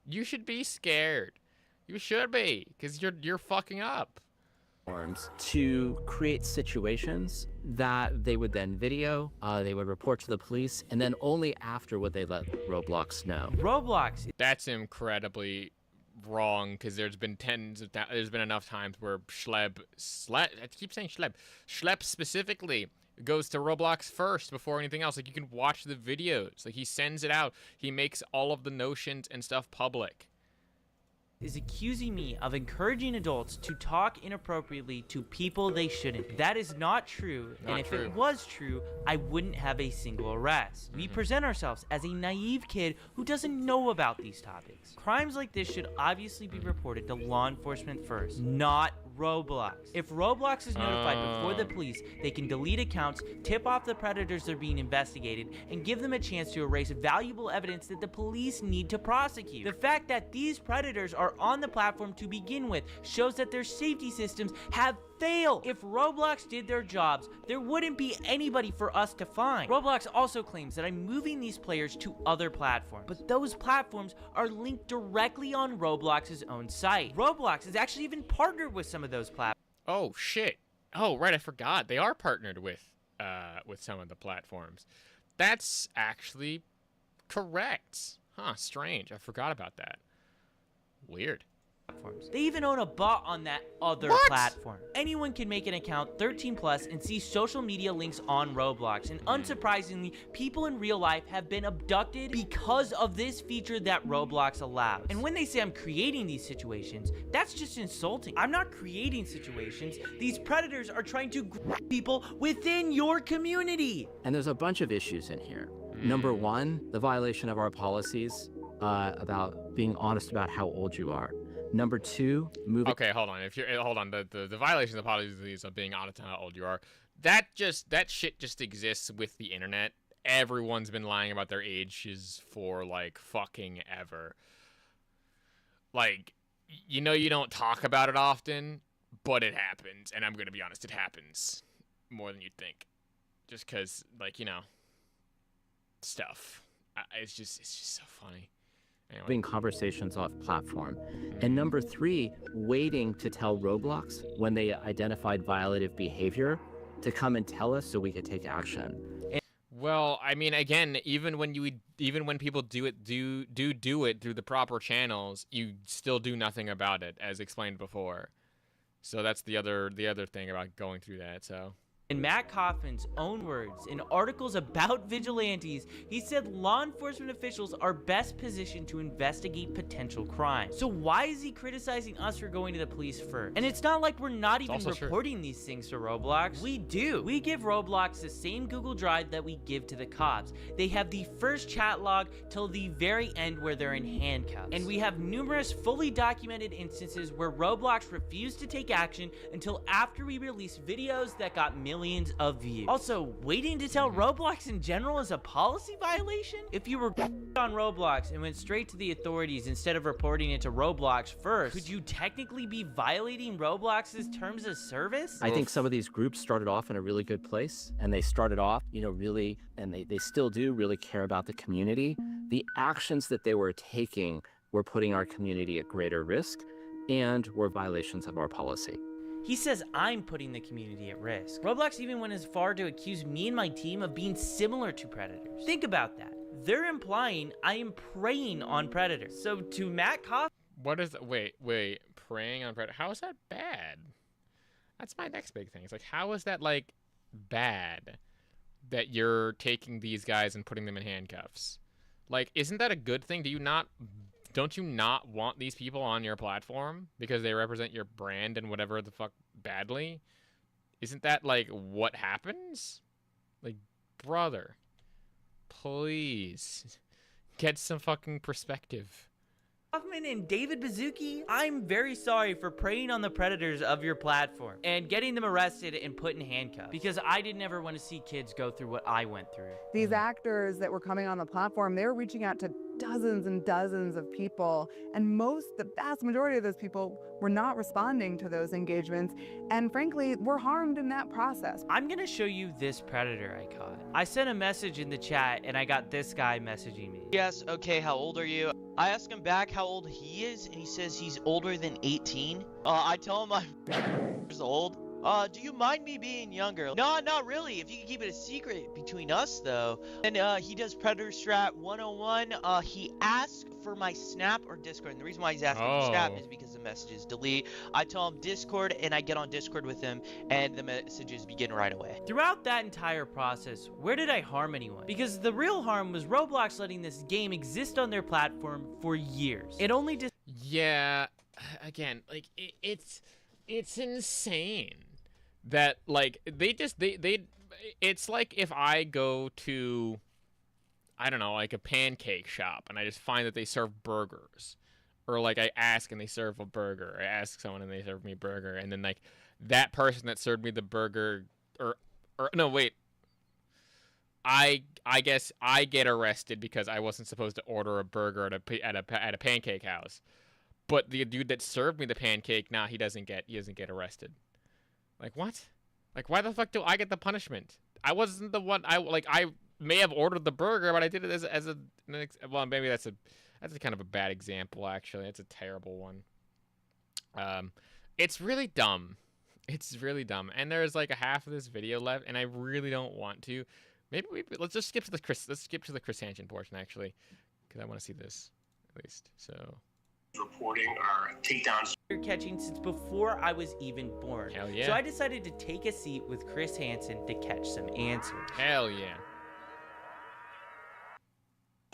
you should be scared. You should be, because you're fucking up. platforms to create situations that they would then video, they would report to the police, and then only after would they let Roblox know. Roblox. That's incredibly wrong, because there's been there's been enough times where Schlep, I keep saying Schlep specifically goes to Roblox first before anything else. Like, you can watch the videos. Like, he sends it out. He makes all of the notions and stuff public. Is accusing me of encouraging adults to talk inappropriately to people they shouldn't. That is not true, and if it was true, I wouldn't have a single arrest. We present ourselves as a naive kid who doesn't know about these topics. Crimes like this should obviously be reported to law enforcement first, not Roblox. If Roblox is notified before the police, they can delete accounts, tip off the predators they're being investigated, and give them a chance to erase valuable evidence that the police need to prosecute. The fact that these predators are on the platform to begin with shows that their safety systems have failed. If Roblox did their jobs, there wouldn't be anybody for us to find. Roblox also claims that I'm moving these players to other platforms, but those platforms are linked directly on Roblox's own site. Roblox has actually even partnered with some of those platforms. Oh shit. Oh right, I forgot. They are partnered with some of the platforms. That's actually correct. Huh, strange. I forgot about that. Weird. They even own a bot on that other platform. Anyone can make an account 13+ and see social media links on Roblox, and unsurprisingly, people in real life have been abducted because of this feature that Roblox allows. And when they say I'm creating these situations, that's just insulting. I'm not creating situations. These predators are trying to grab people within your community. And there's a bunch of issues in here. Number one, the violation of our policies about being honest about how old you are. Number two, Okay, hold on. The violation of the policies of being honest on how old you are, that shit just exists with the internet. Everyone's been lying about their ages for like fucking ever. Like, you know, you don't talk about it often, but it happens, and I'm gonna be honest, it happens more than you'd think. Just cause, like, you know, stuff. It's just so funny. Anyway. Having conversations off platform. And number three, waiting to tell Roblox when they identified violative behavior to come and tell us so we could take action. Well, I mean, again, even when people do it through the proper channels, you still do nothing about it, as explained before. So that's the other thing about going through that. So. In Matt Kaufman's own words, in articles about vigilantes, he said law enforcement officials are best positioned to investigate potential crime. So why is he criticizing us for going to the police first? And it's not like we're not even reporting these things to Roblox. We do. We give Roblox the same Google Drive that we give to the cops. They have the first chat log till the very end where they're in handcuffs. And we have numerous fully documented instances where Roblox refused to take action until after we released videos that got millions of views. Also, waiting to tell Roblox in general is a policy violation? If you were on Roblox and went straight to the authorities instead of reporting it to Roblox first, could you technically be violating Roblox's terms of service? I think some of these groups started off in a really good place, and they started off, you know, really, and they still do really care about the community. The actions that they were taking were putting our community at greater risk and were violations of our policy. He says I'm putting the community at risk. Roblox even went as far to accuse me and my team of being similar to predators. Think about that. They're implying I am preying on predators. So to Matt Kaufman... What is that? Wait. Preying on predators? How is that bad? That's my next big thing. It's like, how is that, like, bad that you're taking these guys and putting them in handcuffs? Like, isn't that a good thing? Don't you not want these people on your platform because they represent your brand and whatever the fuck badly? Isn't that, like, what happens? Like, brother, please get some fucking perspective. Kaufman and David Baszucki, I'm very sorry for preying on the predators of your platform and getting them arrested and put in handcuffs, because I didn't ever want to see kids go through what I went through. These actors that were coming on the platform, they were reaching out to dozens and dozens of people, and the vast majority of those people were not responding to those engagements, and frankly, were harmed in that process. I'm gonna show you this predator I caught. I sent a message in the chat, and I got this guy messaging me. Yes, okay, how old are you? I ask him back how old he is, and he says he's older than 18. I tell him I'm years old. Do you mind me being younger? No, not really. If you can keep it a secret between us, though. And he does Predator Strat 101. He asks for my Snap or Discord. And the reason why he's asking for Snap is because the messages delete. I tell him Discord, and I get on Discord with him, and the messages begin right away. Throughout that entire process, where did I harm anyone? Because the real harm was Roblox letting this game exist on their platform for years. It only just... Yeah, again, like, it's insane. That, like, they it's like if I go to, I don't know, like a pancake shop and I just find that they serve burgers, or like I ask and they serve a burger, I ask someone and they serve me a burger, and then like that person that served me the burger, or no, wait, I guess I get arrested because I wasn't supposed to order a burger at a pancake house, but the dude that served me the pancake, he doesn't get arrested. Like, what? Like, why the fuck do I get the punishment? I wasn't the one. I may have ordered the burger, but I did it as a well, maybe that's a kind of a bad example, actually. It's a terrible one. It's really dumb. It's really dumb. And there's like a half of this video left, and I really don't want to. Maybe let's just skip to the Chris Hansen portion, actually, because I want to see this at least. So. Reporting our takedowns. Catching since before I was even born. Hell yeah. So I decided to take a seat with Chris Hansen to catch some answers. Hell yeah.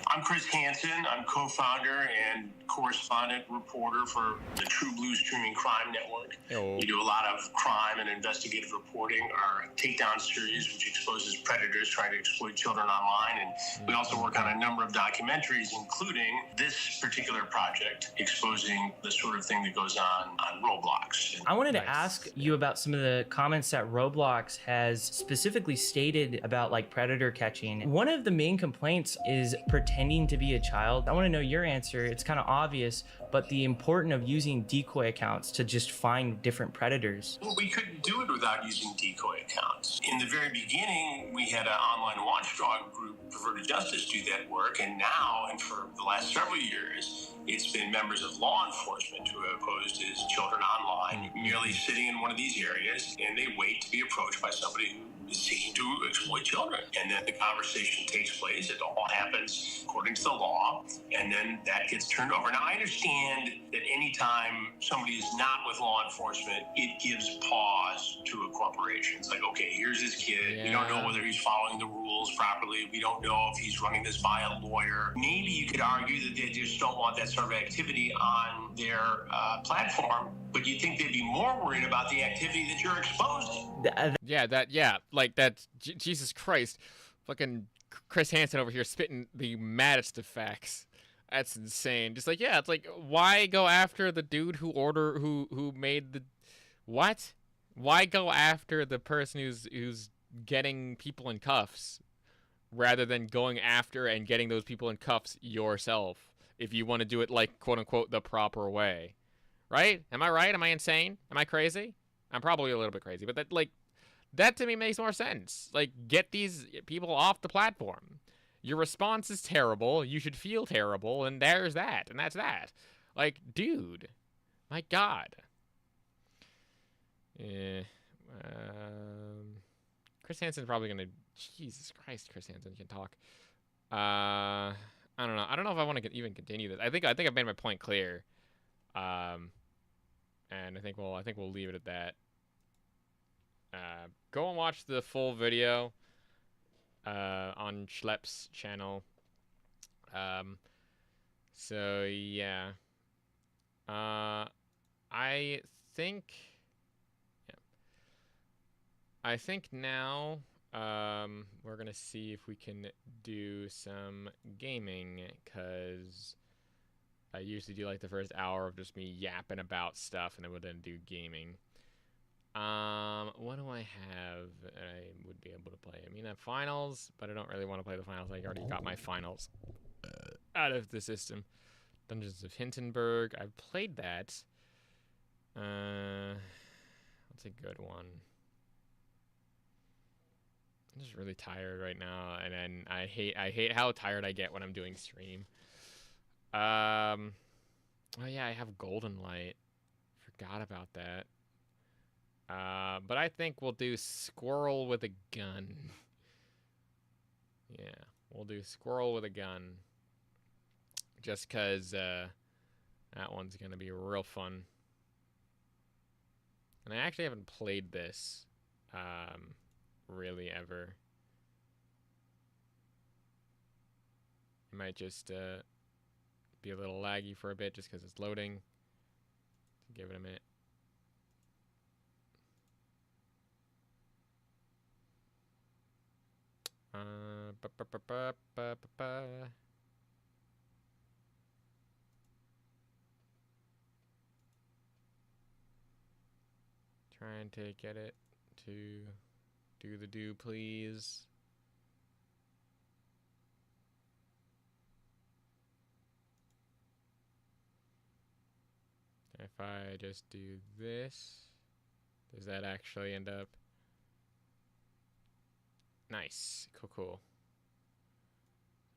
I'm Chris Hansen. I'm co-founder and correspondent reporter for the True Blue Streaming Crime Network. We do a lot of crime and investigative reporting. Our Takedown series, which exposes predators trying to exploit children online. And we also work on a number of documentaries, including this particular project, exposing the sort of thing that goes on Roblox. I wanted to ask you about some of the comments that Roblox has specifically stated about like predator catching. One of the main complaints is pretending to be a child. I want to know your answer. It's kind of obvious, but the importance of using decoy accounts to just find different predators. Well, we couldn't do it without using decoy accounts. In the very beginning, we had an online watchdog group, Perverted Justice, do that work, and now, and for the last several years, it's been members of law enforcement who have posed as children online, merely sitting in one of these areas, and they wait to be approached by somebody who is seeking to exploit children. And then the conversation takes place. It all happens according to the law, and then that gets turned over. Now, I understand that anytime somebody is not with law enforcement, it gives pause to a corporation. It's like, okay, here's this kid. Yeah. We don't know whether he's following the rules properly. We don't know if he's running this by a lawyer. Maybe you could argue that they just don't want that sort of activity on their platform, but you'd think they'd be more worried about the activity that you're exposing. Like that, Jesus Christ, fucking Chris Hansen over here spitting the maddest of facts. That's insane. Just like, yeah, it's like, why go after the dude who made the, what? Why go after the person who's getting people in cuffs rather than going after and getting those people in cuffs yourself if you want to do it like, quote unquote, the proper way? Right? Am I right? Am I insane? Am I crazy? I'm probably a little bit crazy, but that to me makes more sense. Like, get these people off the platform. Your response is terrible. You should feel terrible, and there's that, and that's that. Like, dude, my God. Yeah. Chris Hansen's probably gonna. Jesus Christ, Chris Hansen can talk. I don't know. I don't know if I want to even continue this. I think I've made my point clear. And I think we'll leave it at that. Go and watch the full video on Schlepp's channel. So yeah. I think now we're gonna see if we can do some gaming, because I usually do like the first hour of just me yapping about stuff, and then we'll then do gaming. What do I have that I would be able to play? I mean, I have finals, but I don't really want to play the finals. I already got my finals out of the system. Dungeons of Hindenburg. I've played that. What's a good one? I'm just really tired right now, and then I hate how tired I get when I'm doing stream. Oh yeah, I have Golden Light. Forgot about that. But I think we'll do Squirrel with a Gun. Yeah, we'll do Squirrel with a Gun. Just because that one's going to be real fun. And I actually haven't played this really ever. It might just be a little laggy for a bit just because it's loading. Give it a minute. Trying to get it to do the do, please. If I just do this, does that actually end up? Nice. Cool, cool.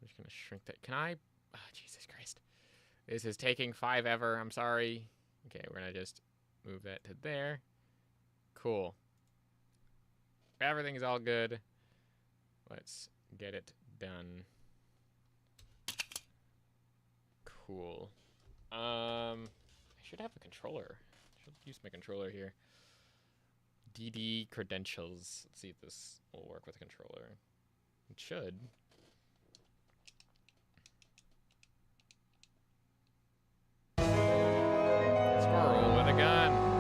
I'm just going to shrink that. Can I? Oh, Jesus Christ. This is taking 5 ever. I'm sorry. Okay, we're going to just move that to there. Cool. Everything's all good. Let's get it done. Cool. I should have a controller. I should use my controller here. DD credentials. Let's see if this will work with a controller. It should. Squirrel with a gun.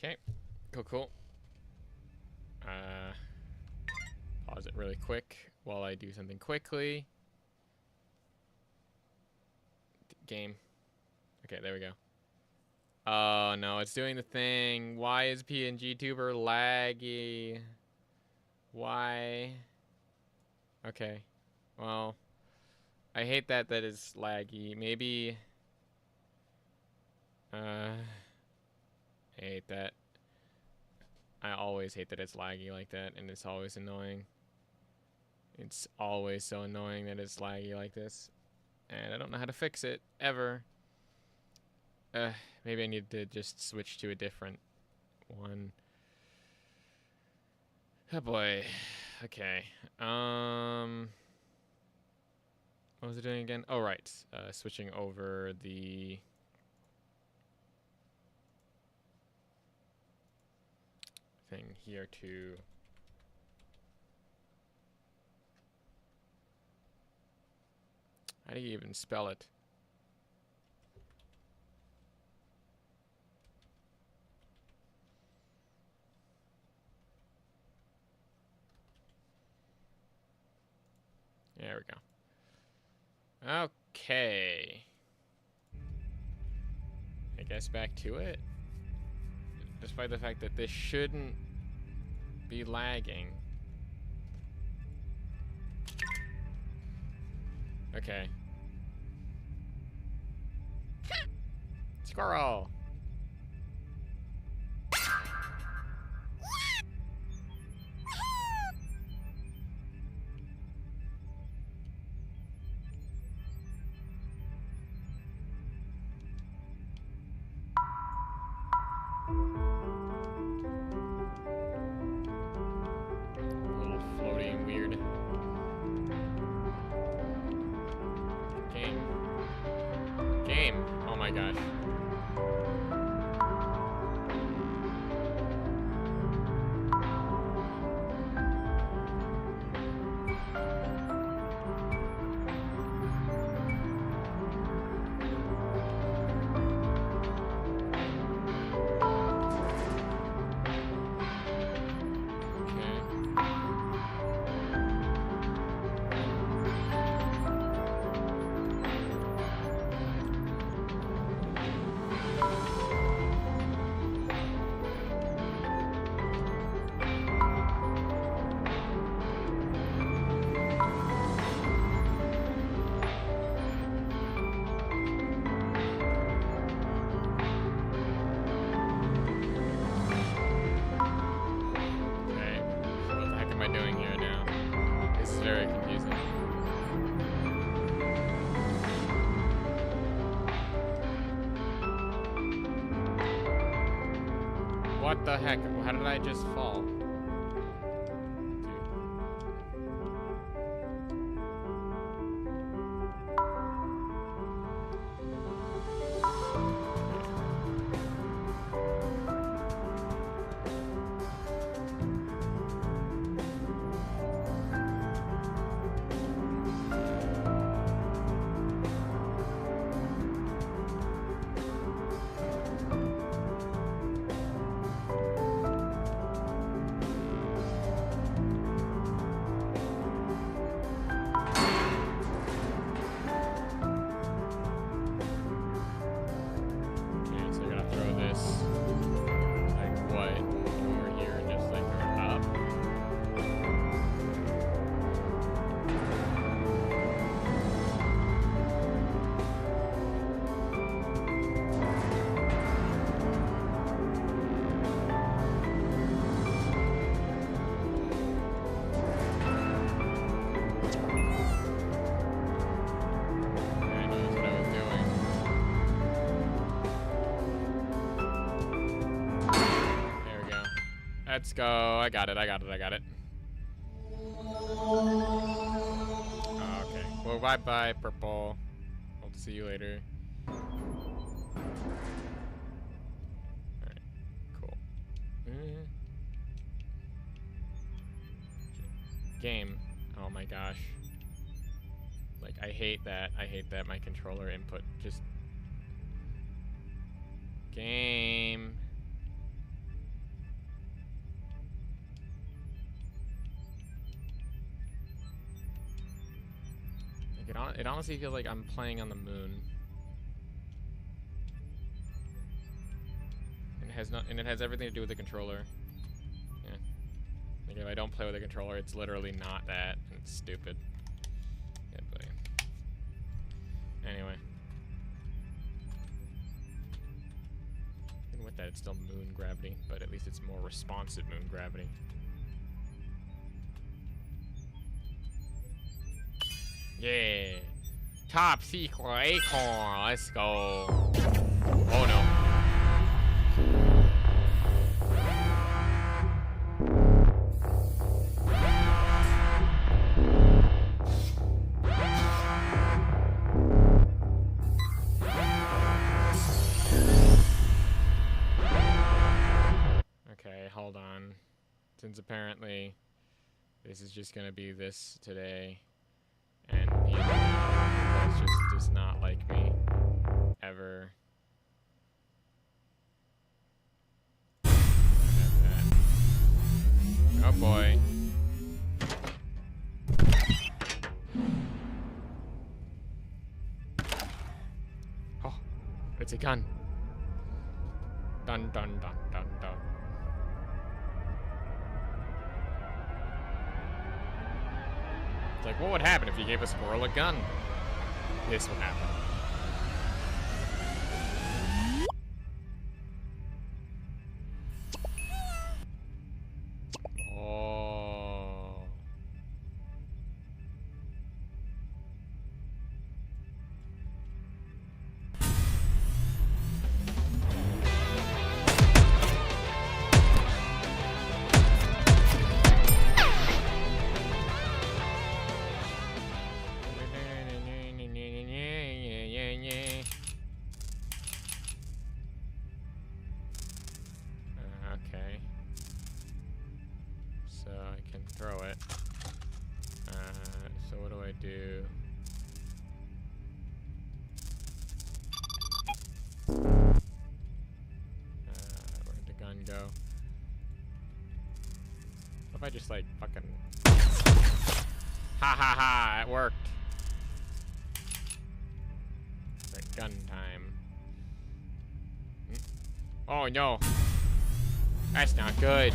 Okay, cool. Pause it really quick while I do something quickly. Game. Okay, there we go. Oh no, it's doing the thing. Why is PNG Tuber laggy? Why? Okay, well, I hate that it's laggy. Maybe, I hate that. I always hate that it's laggy like that, and it's always annoying. It's always so annoying that it's laggy like this. And I don't know how to fix it, ever. Maybe I need to just switch to a different one. Oh boy. Okay. What was it doing again? Oh, right. Switching over the... thing here to how do you even spell it? There we go. Okay. I guess back to it. Despite the fact that this shouldn't be lagging. Okay. Squirrel! Game. Oh my gosh. What the heck? How did I just fall? Let's go. I got it. Okay. Well, bye-bye, Purple. I'll see you later. Alright. Cool. Game. Oh my gosh. Like, I hate that. I hate that my controller input just... Game. It honestly feels like I'm playing on the moon. And it has everything to do with the controller. Yeah. Like if I don't play with the controller, it's literally not that. And it's stupid. Yeah, but anyway. Even with that, it's still moon gravity, but at least it's more responsive moon gravity. Yeah. Top secret acorn. Let's go. Oh no. Okay, hold on. Since apparently this is just gonna be this today. And the internet just does not like me ever. Oh boy. Oh, it's a gun. Dun dun dun dun dun. It's like, what would happen if you gave a squirrel a gun? This would happen. Oh. Okay. So I can throw it. So what do I do? Where'd the gun go? What if I just like fucking... Ha ha ha! It worked! Right, gun time. Oh no! That's not good.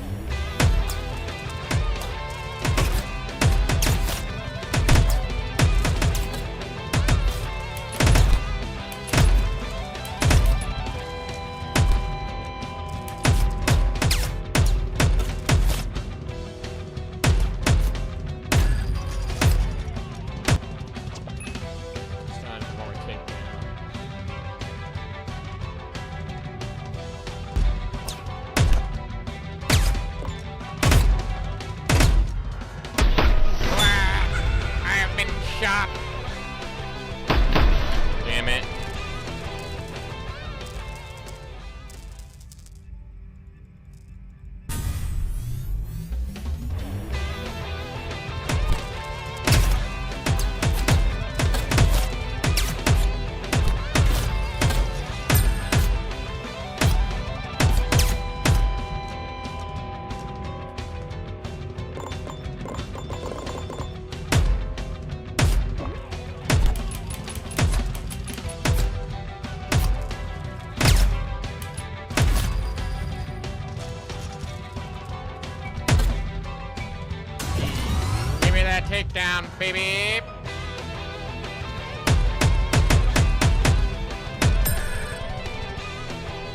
down, baby.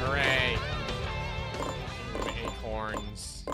Hooray. Acorns.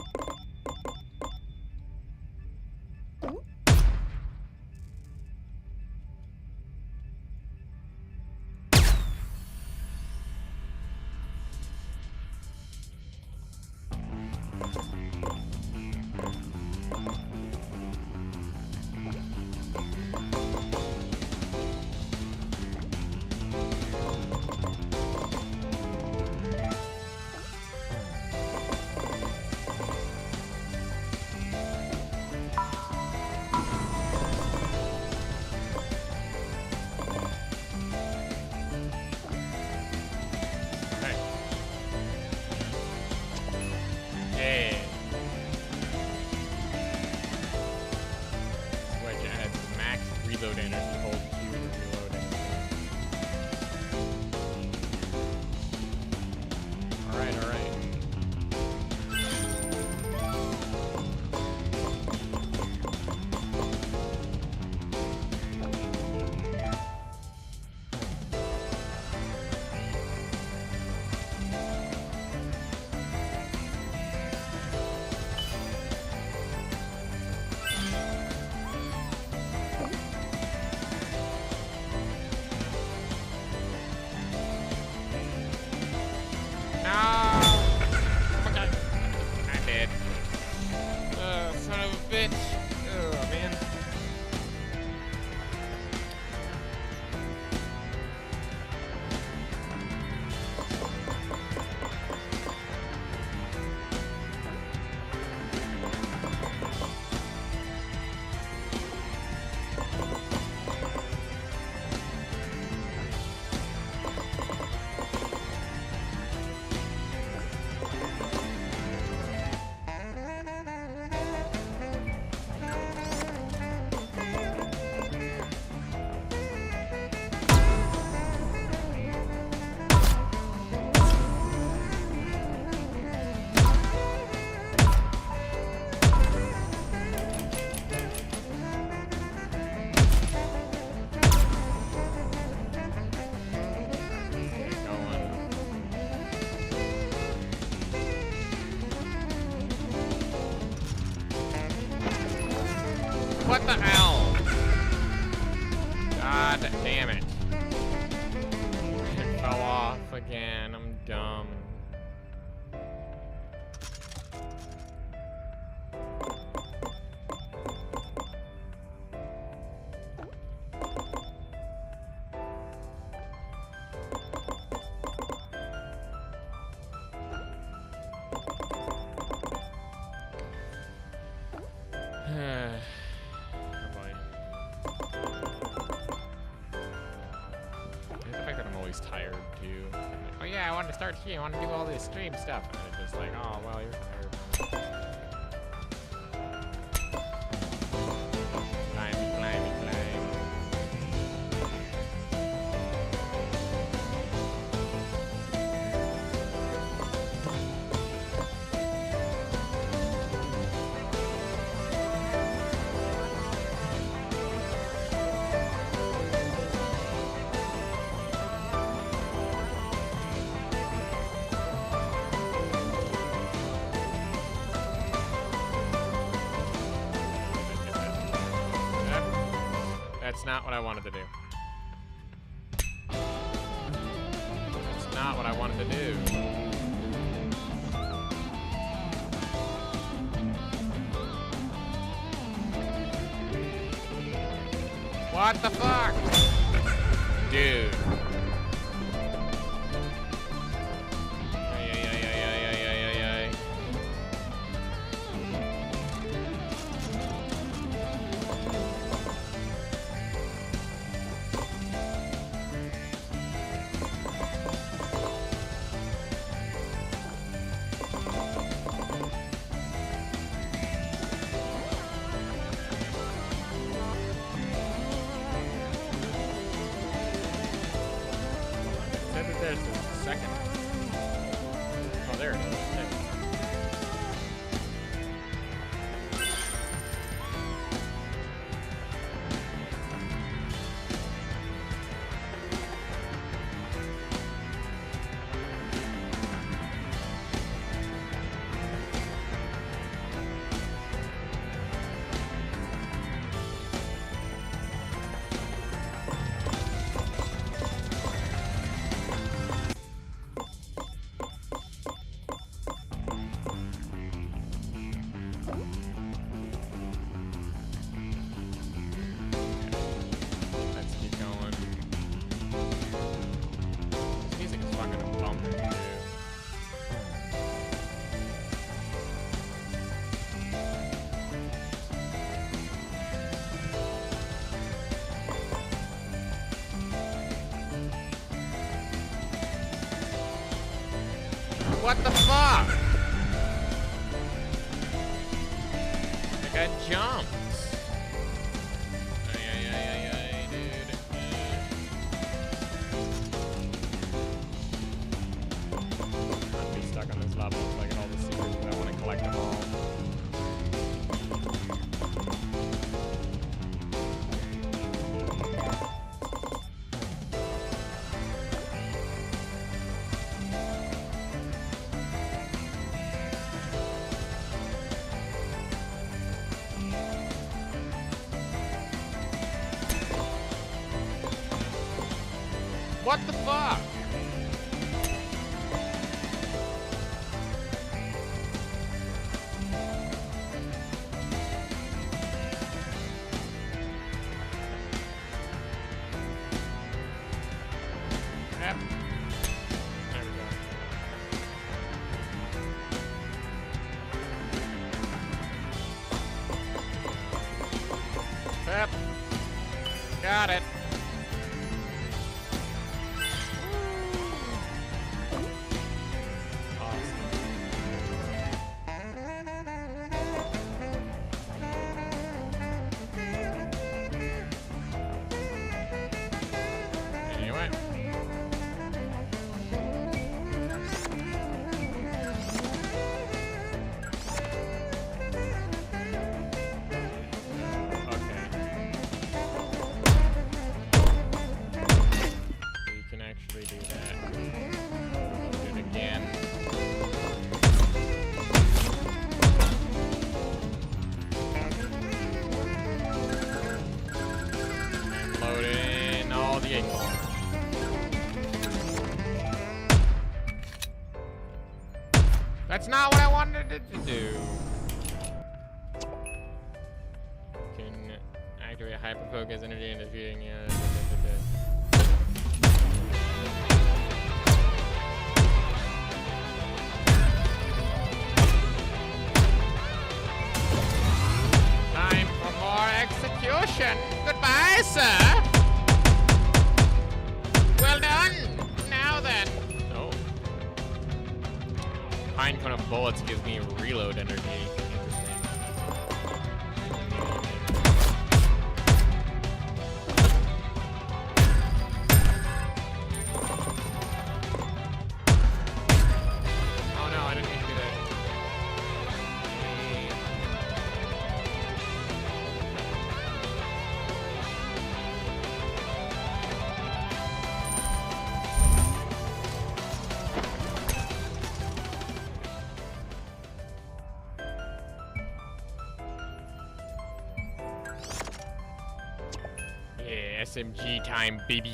Reload energy, hold Q to reload energy. Alright, alright. What the hell? God damn it. It fell off again. I'm dumb. Tired too. Oh yeah, I want to start here. I want to do all this stream stuff. And it's just like, oh well, you're tired. Climb. That's not what I wanted to do. That's not what I wanted to do. What the fuck? Dude. There's the second. Oh, there it is. What the fuck? I got jumped. Dude. I'll be stuck on this level. Like all the secrets, but I want to collect them all. What the fuck? Yep. There we go. Yep. Got it. Anyway. We can actually do that. Do it again. And load in all the acorns. That's not what I wanted it to do. Can activate hyper focus energy and defeating. Time for more execution. Goodbye, sir. Well done. Now then. Oh. Pine cone of bullets gives me reload energy. Interesting. Oh no, I didn't mean to do that. Yeah, SMG time, baby.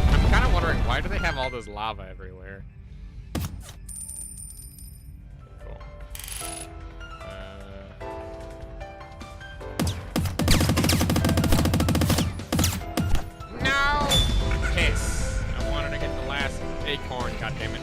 I'm kind of wondering, why do they have all this lava everywhere? Cool. No! Piss. I wanted to get the last acorn, goddammit.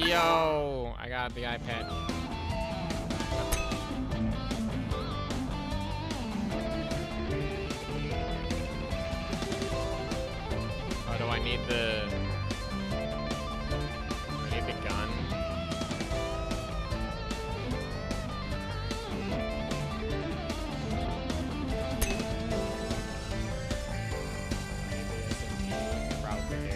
Yo, I got the iPad. Oh, do I need the... Do I need the gun? Probably do.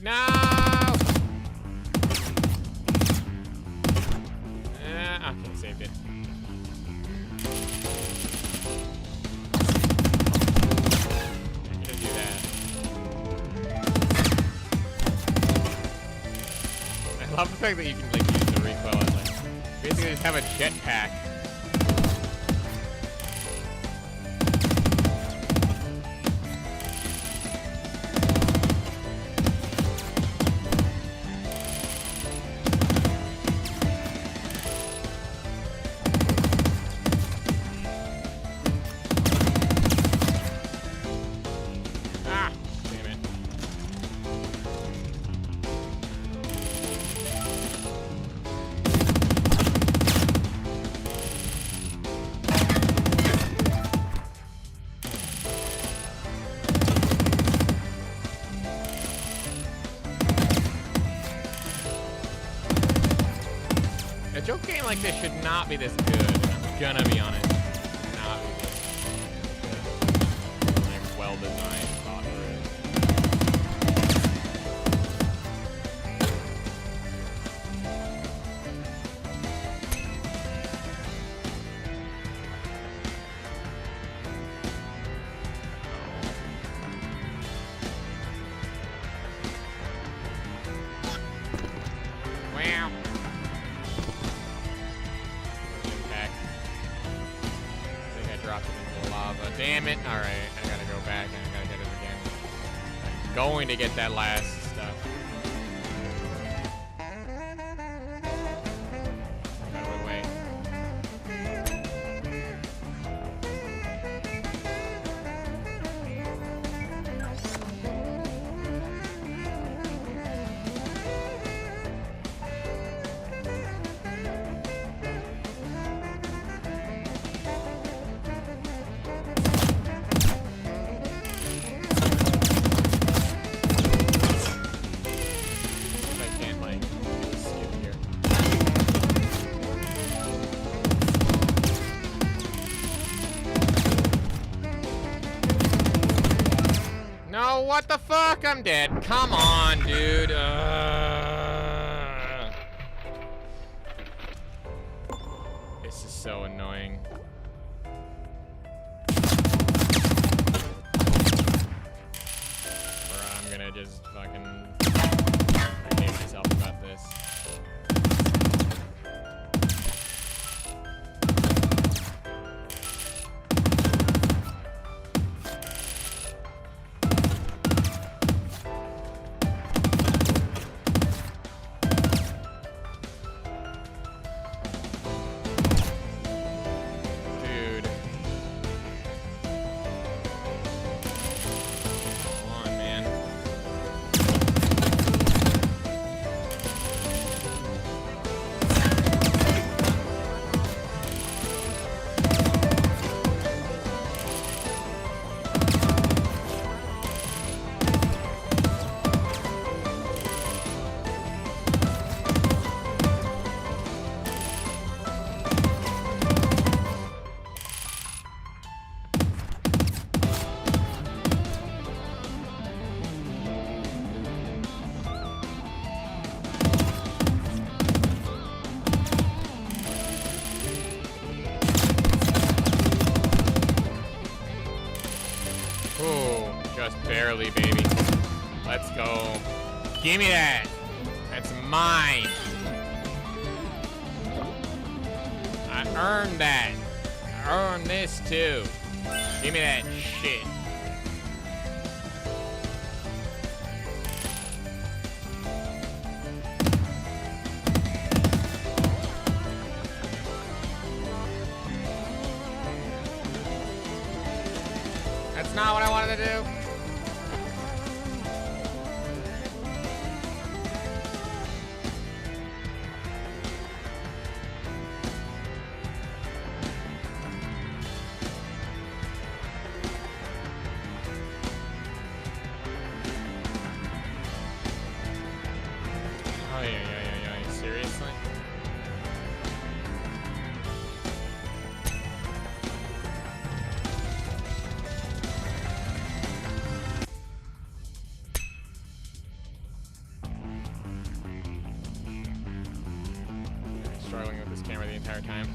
dude. No! Okay, saved it. I'm gonna do that. I love the fact that you can like use the recoil and like basically just have a jetpack. A joke game like this should not be this good. I'm gonna be honest. It should not be this good. Like, well designed, thought Wow. Dropped it into the lava. Damn it. Alright, I gotta go back and I gotta get it again. I'm going to get that last stuff. Out of the way. No, what the fuck? I'm dead. Come on, dude. This is so annoying. Bruh, I'm gonna just fucking... I hate myself about this. Just barely, baby. Let's go. Give me that. That's mine. I earned that. I earned this too. Give me that shit. That's not what I wanted to do. Seriously? entire time.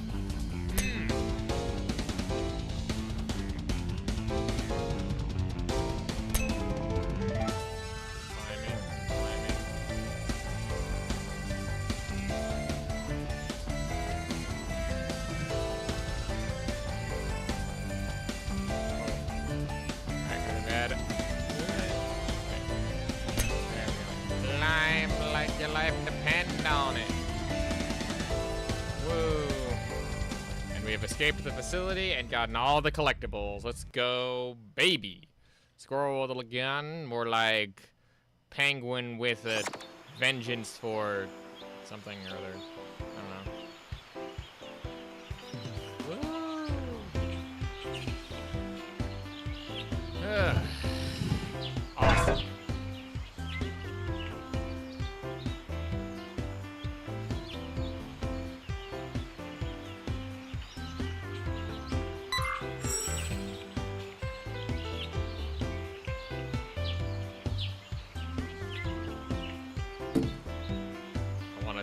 Climb like your life depends on it. Woo. And we have escaped the facility and gotten all the collectibles. Let's go, baby. Squirrel with a gun, more like penguin with a vengeance for something or other. I don't know. Woo. Ugh. Awesome.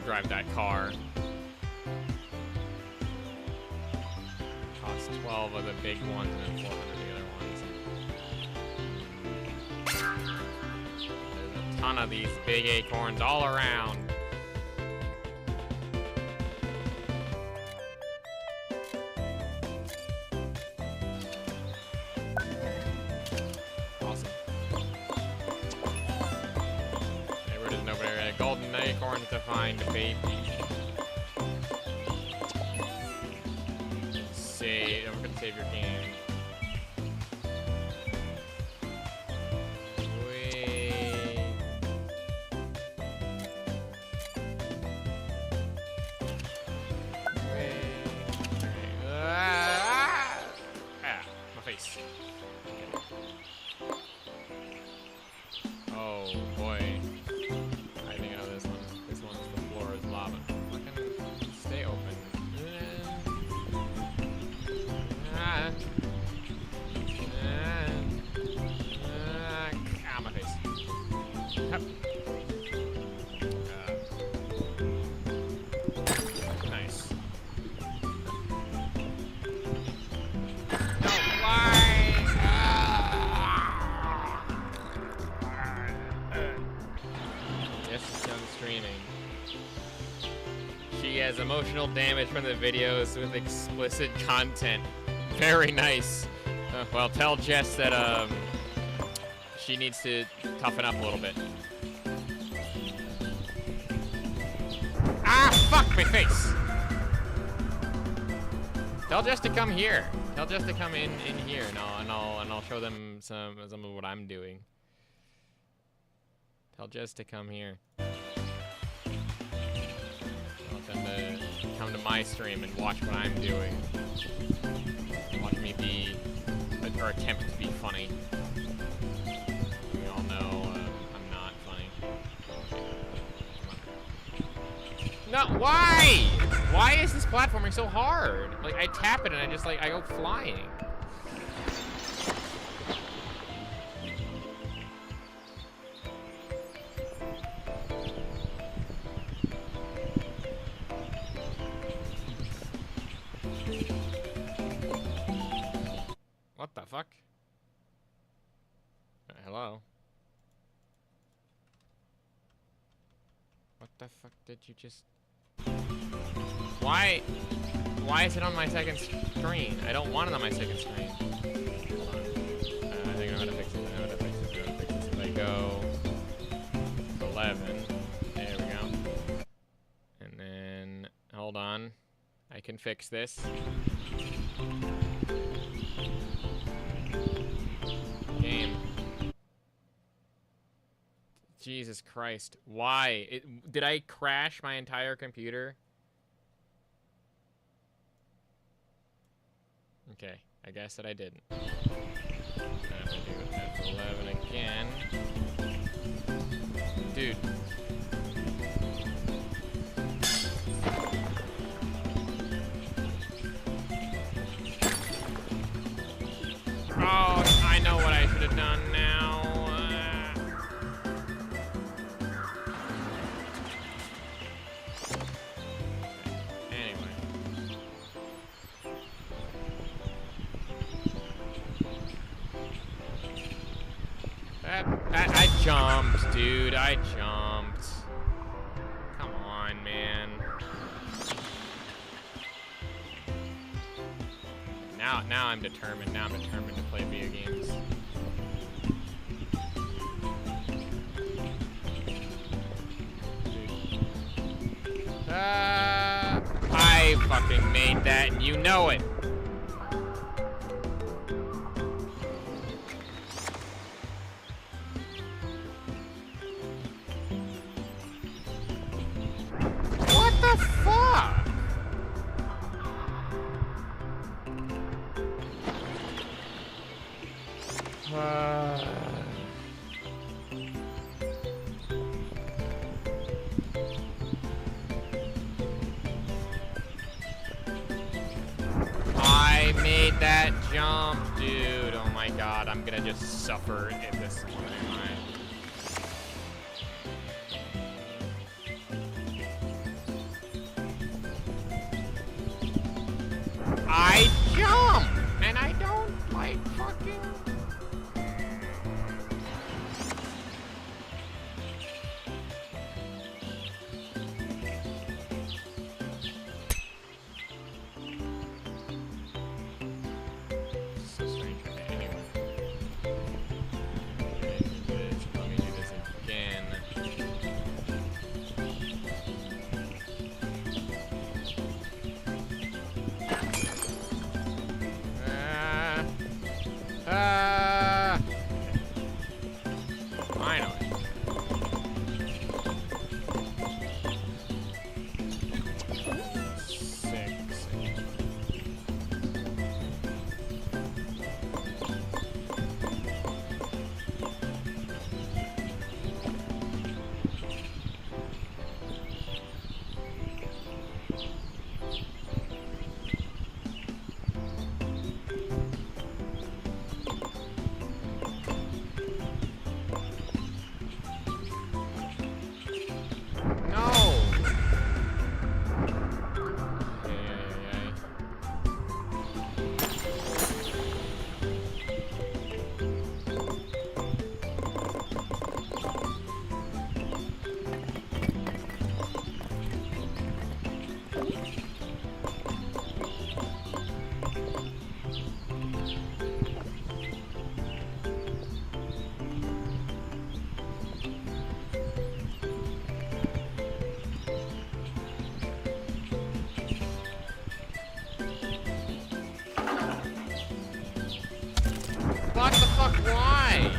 Drive that car. Cost 12 of the big ones and 400 of the other ones. There's a ton of these big acorns all around. Awesome. Neighborhood is over there. A golden acorn to find, baby. Save. I'm gonna save your game. Wait. My face. Oh boy. I think I know this one. This one's the floor is lava. Fucking stay open. My face. Nice. No, why? Yes, it's done streaming. She has emotional damage from the videos with explicit content. Very nice. Well, tell Jess that she needs to toughen up a little bit. Ah, fuck my face! Tell Jess to come here. Tell Jess to come in here, and I'll show them some of what I'm doing. Tell Jess to come here. I want them to come to my stream and watch what I'm doing. Watch me be, or attempt to be funny. We all know I'm not funny. No, why? Why is this platforming so hard? Like, I tap it and I go flying. What the fuck? Hello? What the fuck did you just... Why is it on my second screen? I don't want it on my second screen. Hold on. I think I know how to fix it. If I go 11. There we go. And then, hold on. I can fix this. Game. Jesus Christ. Why? Did I crash my entire computer? Okay, I guess that I didn't. I have to do F11 again. Dude. Oh, I know what I should have done now. Anyway. jumped, dude. I jumped. Come on, man. Now I'm determined. Now I'm determined to play video games. I fucking made that, and you know it. What the fuck? I made that jump, dude. Oh my god, I'm gonna just suffer in this one, am I jump, and I don't like fucking. So strange. Okay, anyway. Let me do this again. Finally. Six. No. What the fuck? Why?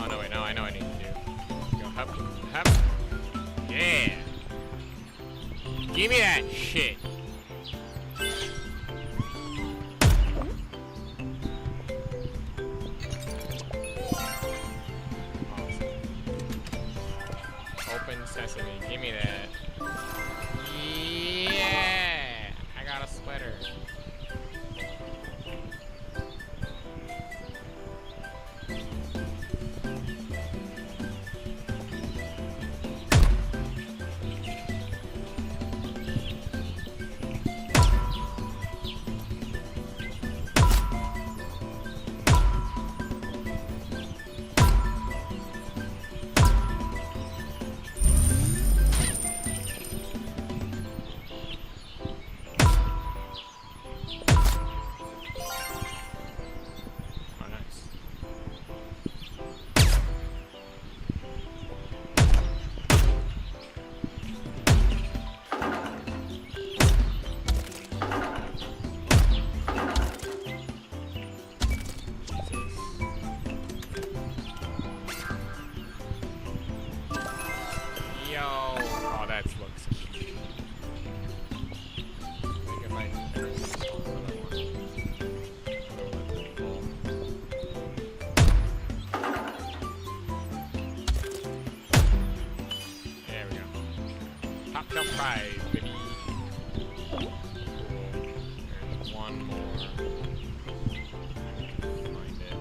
Oh no, wait, no, I know what I need to do. Go hop, hop. Yeah. Give me that shit. Awesome. Open sesame. Give me that. Yeah. I got a sweater. Yo! Oh, that looks cute. I think if I... There we go. Top shelf prize, baby. There's one more. Find it.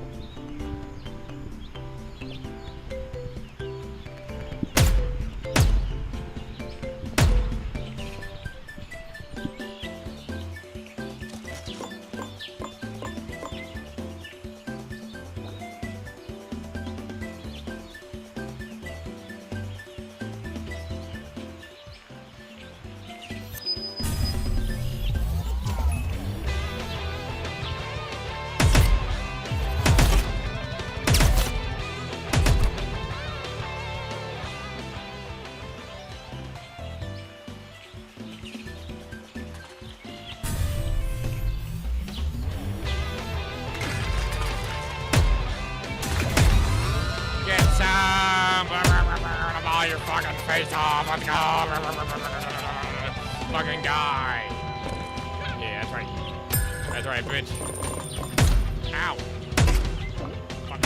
Get some! Ball your fucking face off! Let's go! Fucking guy! Yeah, that's right. That's right, bitch. Ow! Fuck.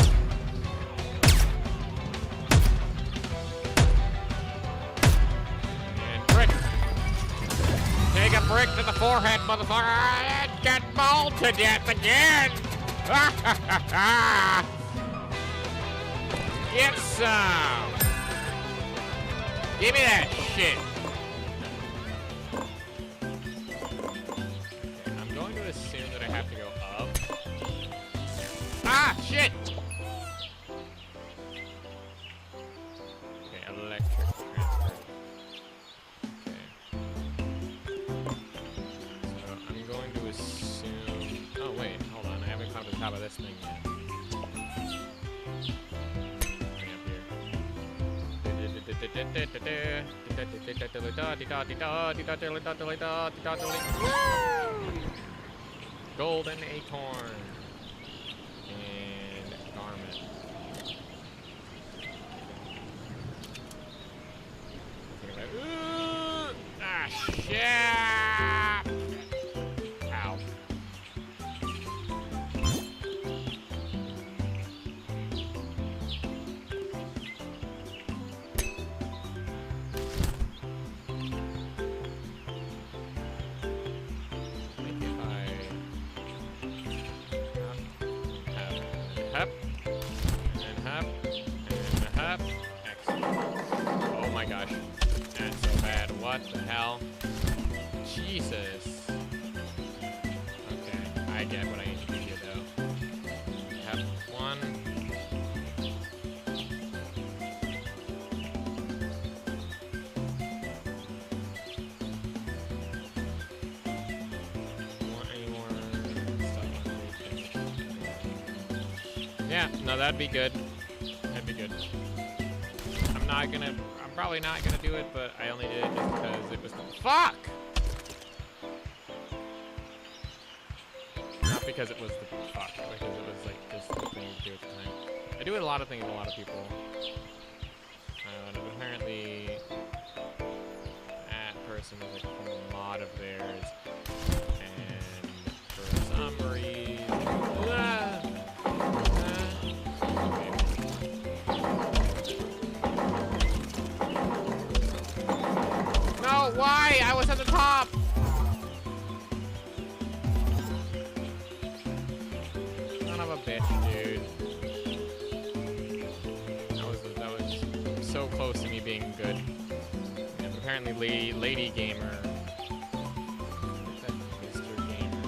And brick! Take a brick to the forehead, motherfucker! And get mauled to death again! Get some! Give me that shit! Okay, I'm going to assume that I have to go up. Ah, shit! Okay, electric transfer. Okay. So I'm going to assume... Oh, wait, hold on. I haven't come to the top of this thing yet. Golden acorn and garment. Ah, shit! Ow. Hop, and hop, and hop. Excellent. Oh my gosh. That's so bad. What the hell? Jesus. Okay, I get what I need to do here though. Hop one. Yeah, no, that'd be good. That'd be good. I'm probably not gonna do it, but I only did it just because it was the fuck! Not because it was the fuck, because it was like just the thing to do at the time. I do a lot of things with a lot of people. And apparently that person was like a mod of theirs. And for some reason... No, why? I was at the top! Son of a bitch, dude. That was so close to me being good. And apparently Lady Gamer. Mr. Gamer.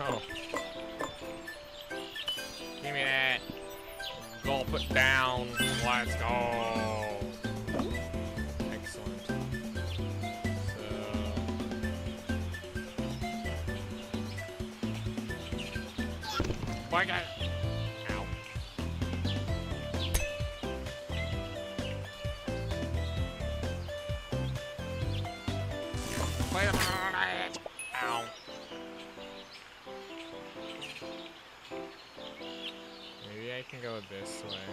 Oh. Give me that. Gulp it down. Let's go. Excellent. So. Why got? Ow. Play the Fortnite. Ow. Maybe I can go this way.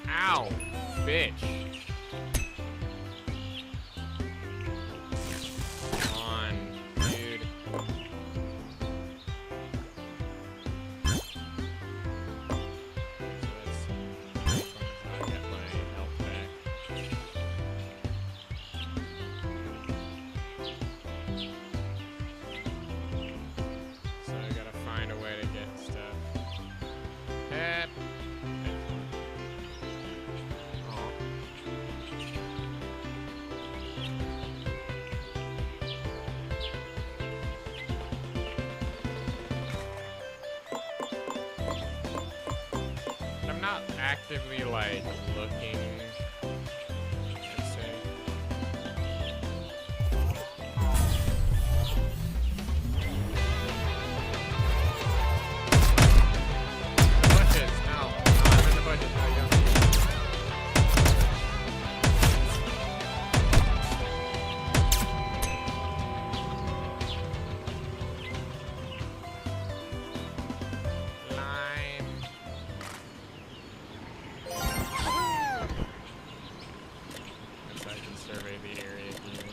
Ow, bitch. Come on, dude. I get my health back. So I gotta find a way to get stuff. Hep. I'm not actively like looking. Let's see. Bushes, no, I'm in the bushes. There you go. Lime. Guess I can survey the area here.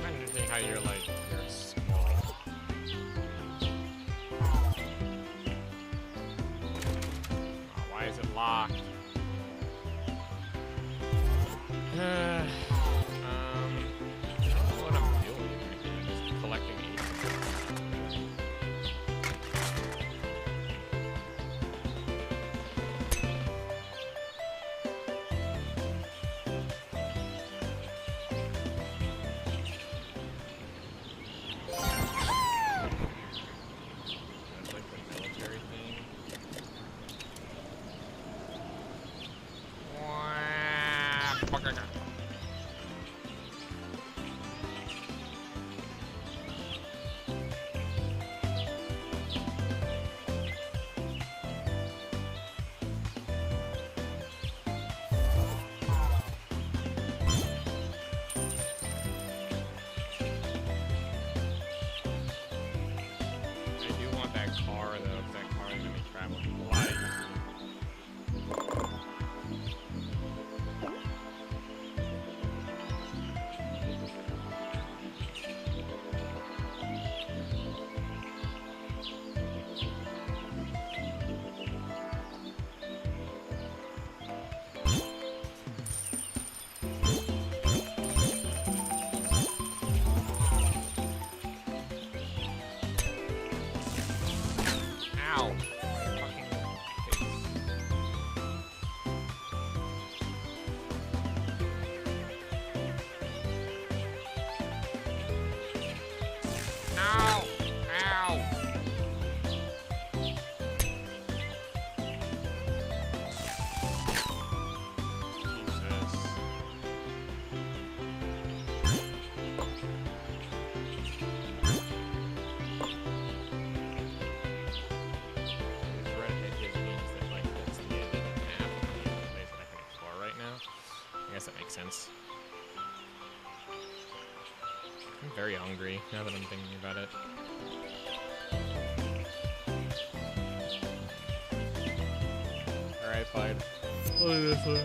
I'm interesting how you're like, you're small. Oh, why is it locked? I don't know what I'm doing right here. I'm just collecting these. That's like the military thing. I do want that car though, because that car is gonna be traveling light. Ow! My fucking face. Ow! Ow! Jesus. These red edges means that like that's the end of the map, the only place that I can explore right now. I guess that makes sense. I'm very hungry now that I'm thinking about it. Alright, fine. I'll do this one.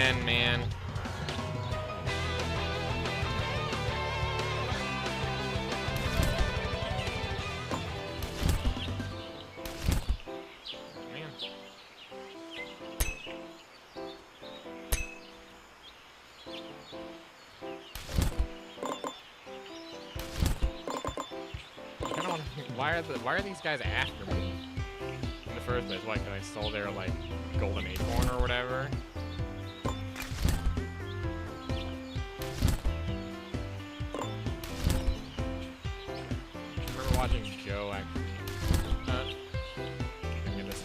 again, man. Why are these guys after me in the first place? Why? Because I stole their like golden acorn or whatever. I remember watching Joe actually. Get this.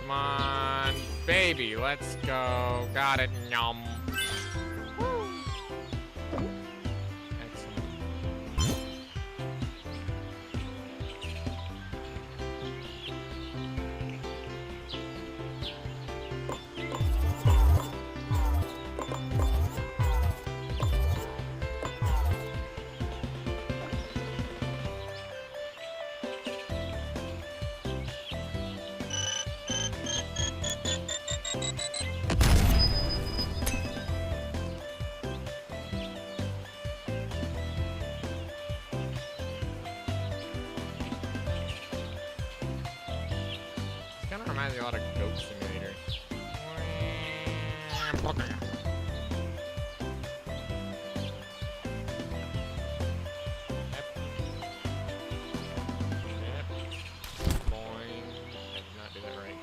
Come on, baby, let's go. Got it. Yum. Kind of reminds me a lot of Goat Simulator. Boing. I did not do that right.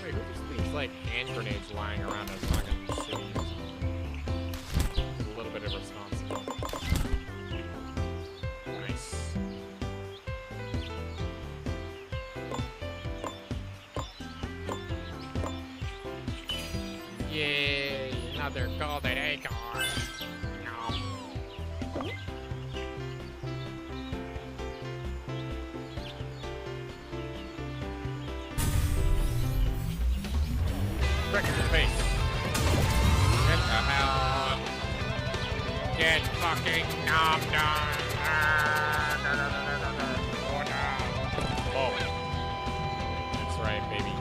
Wait, who just leaves like hand grenades lying around us? A little bit of responsibility. Nice. Yay! Another golden acorn. No. Frick in the face. Get the hell. Get fucking nommed on. Oh. That's right, baby.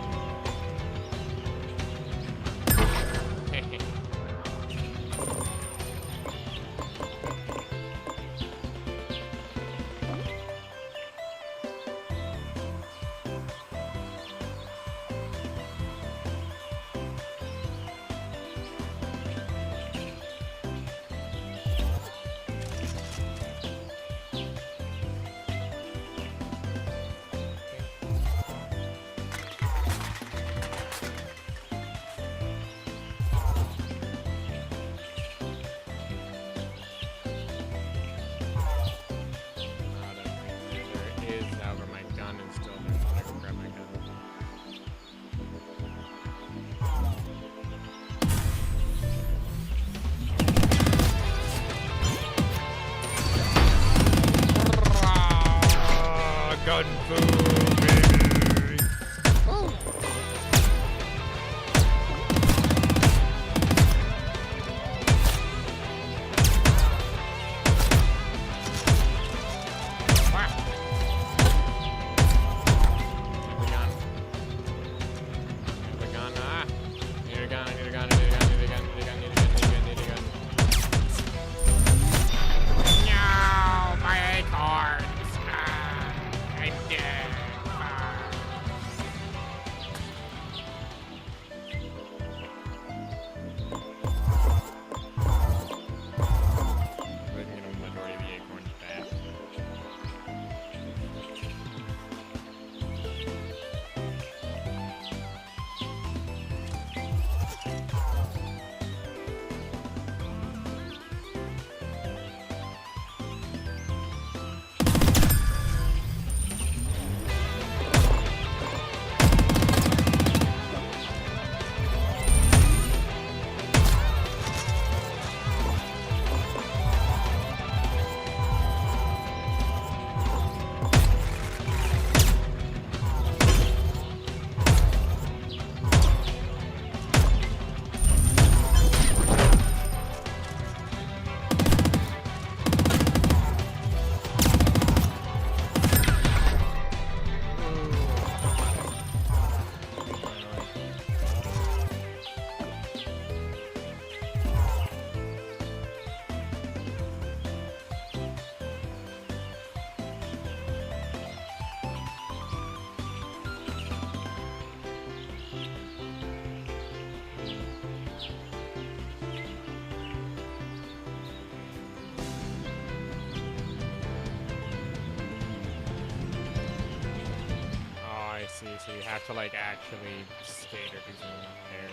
so you have to like actually skate or do something there.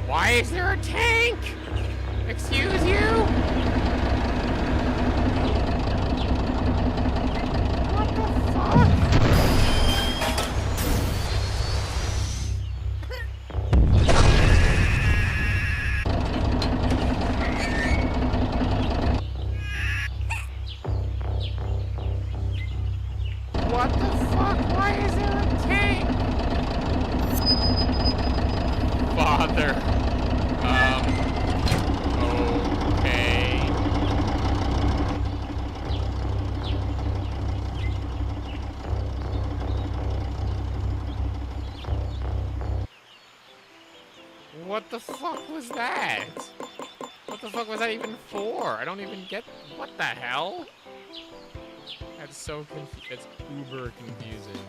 Why is there a tank? Excuse you? What the fuck? What the fuck? Why is there a tank? Father. Okay. What the fuck was that? What the fuck was that even for? I don't even get. What the hell? That's so it's uber confusing.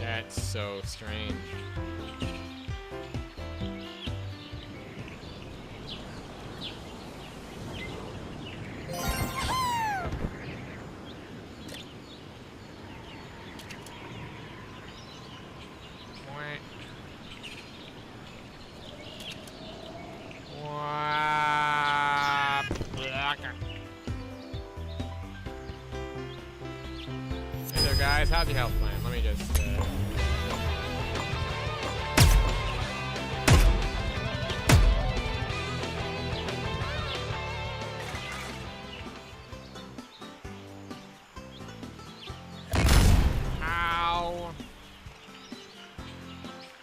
That's so strange. Hey there, guys. How's your health plan? Let me just. Ow.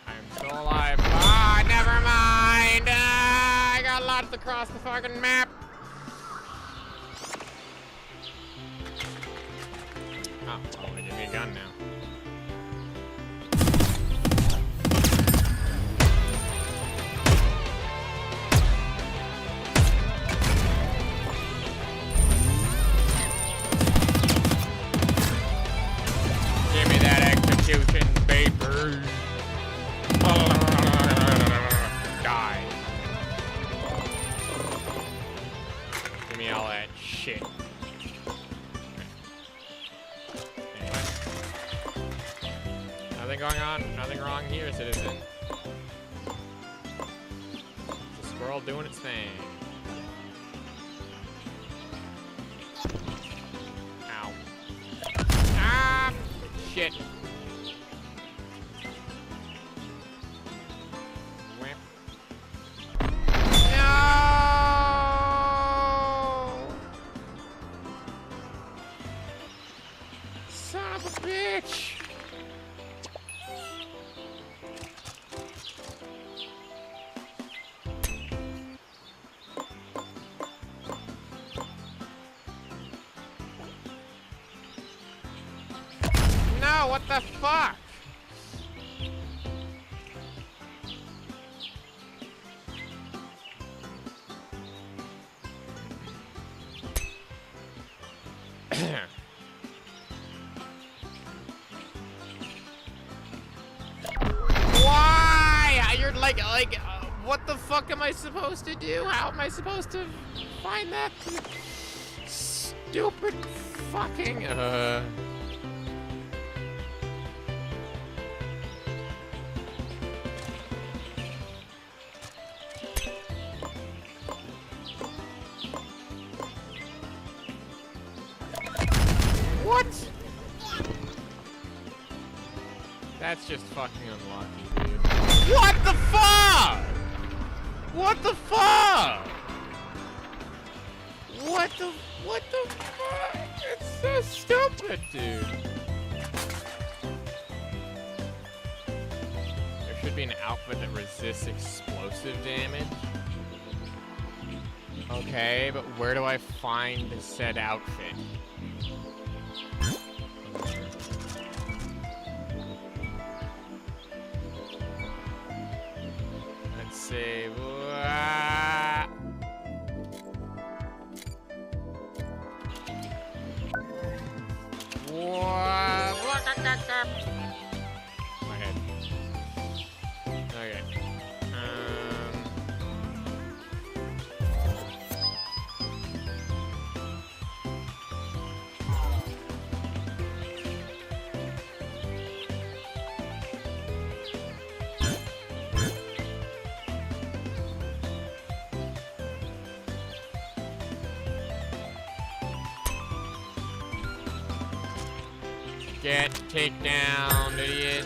I'm still alive. Ah, never mind. I got lost across the fucking map. Oh, they give me a gun now. Give me that execution paper. Die. Give me all that shit. Nothing going on, nothing wrong here, citizen. It's a squirrel doing its thing. Ow. Ah! Shit. Wham. No! Son of a bitch! No, what the fuck? Why? You're like, what the fuck am I supposed to do? How am I supposed to find that stupid fucking, What? That's just fucking unlucky, dude. What the fuck? What the fuck? What the fuck? It's so stupid, dude. There should be an outfit that resists explosive damage. Okay, but where do I find said outfit? Let's see. My head. Okay. Get takedown, idiot.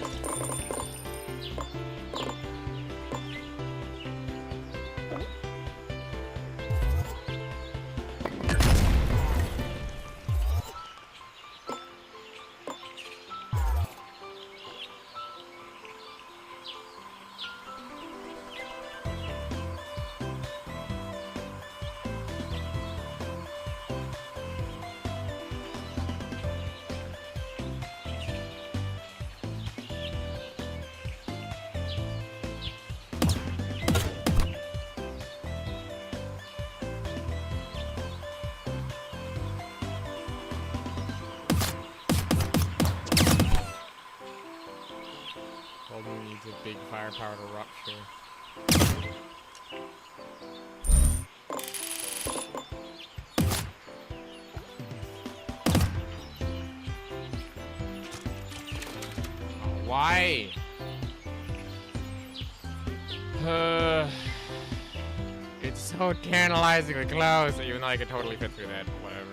Golden needs a big firepower to rupture. Why? It's so tantalizingly close, even though I could totally fit through that. Whatever.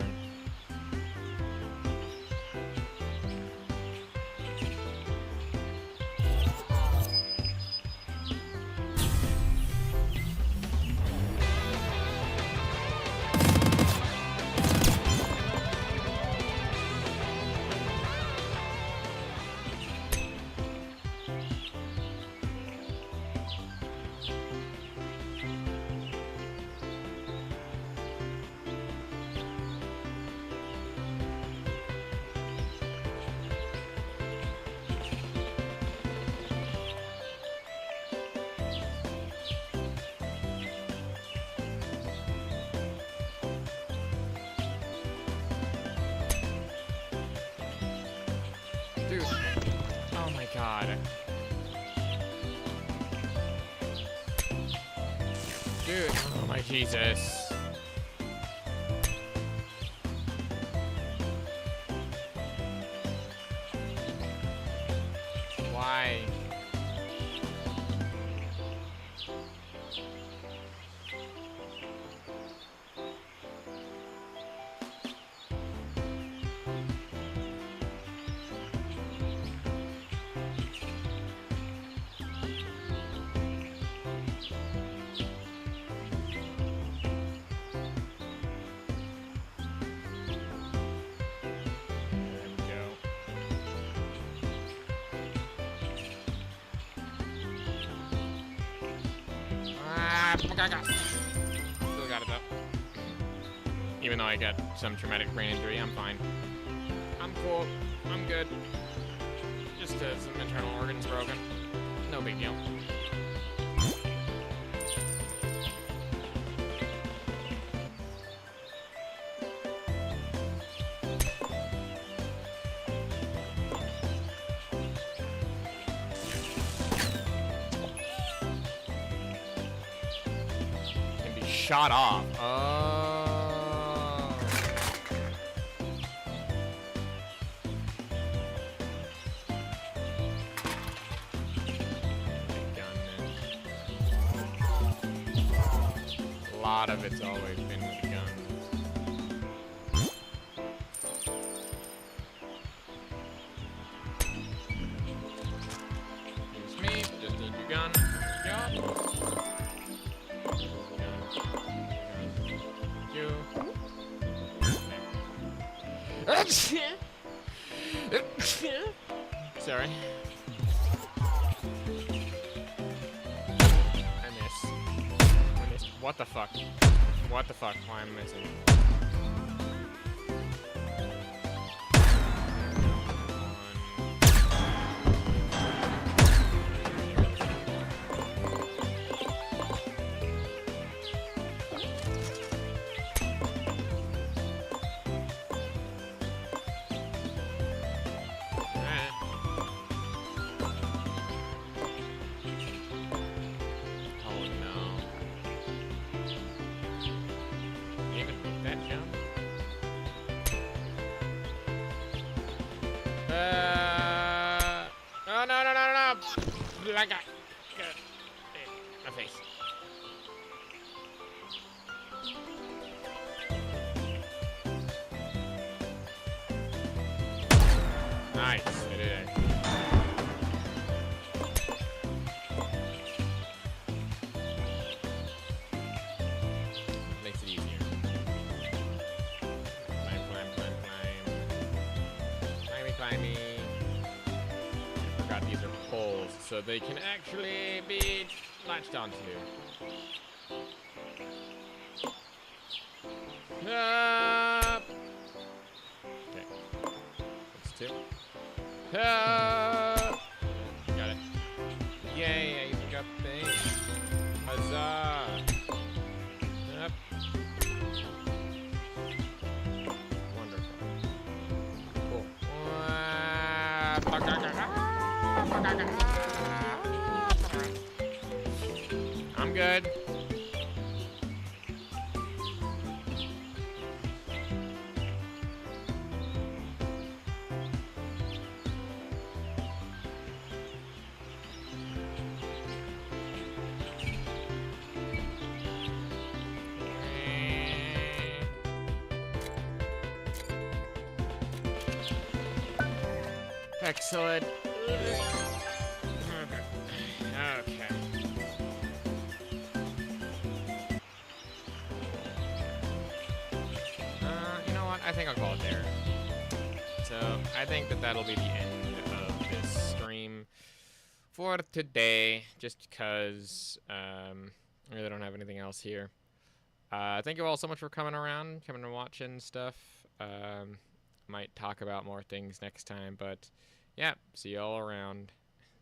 Dude. Oh my god. Dude. Oh my Jesus. Why? Still got it though. Even though I got some traumatic brain injury, I'm fine. I'm cool. I'm good. Just some internal organs broken. No big deal. Shot off. Oh. A lot of it's always been with the gun. gun. Gun. You. Sorry. I missed. What the fuck? What the fuck? Why am I missing? I got my face. Nice, I did it. Makes it easier. Climb. Forgot these are poles, so they can actually be latched onto. Okay. That's two. Got it. Yay, I even got things. Huzzah! Yep. Wonderful. Cool. I'm good. Excellent. Okay. You know what? I think I'll call it there. So I think that that'll be the end of this stream for today, just because I really don't have anything else here. Thank you all so much for coming around, coming and watching stuff. Might talk about more things next time, but yeah, see you all around.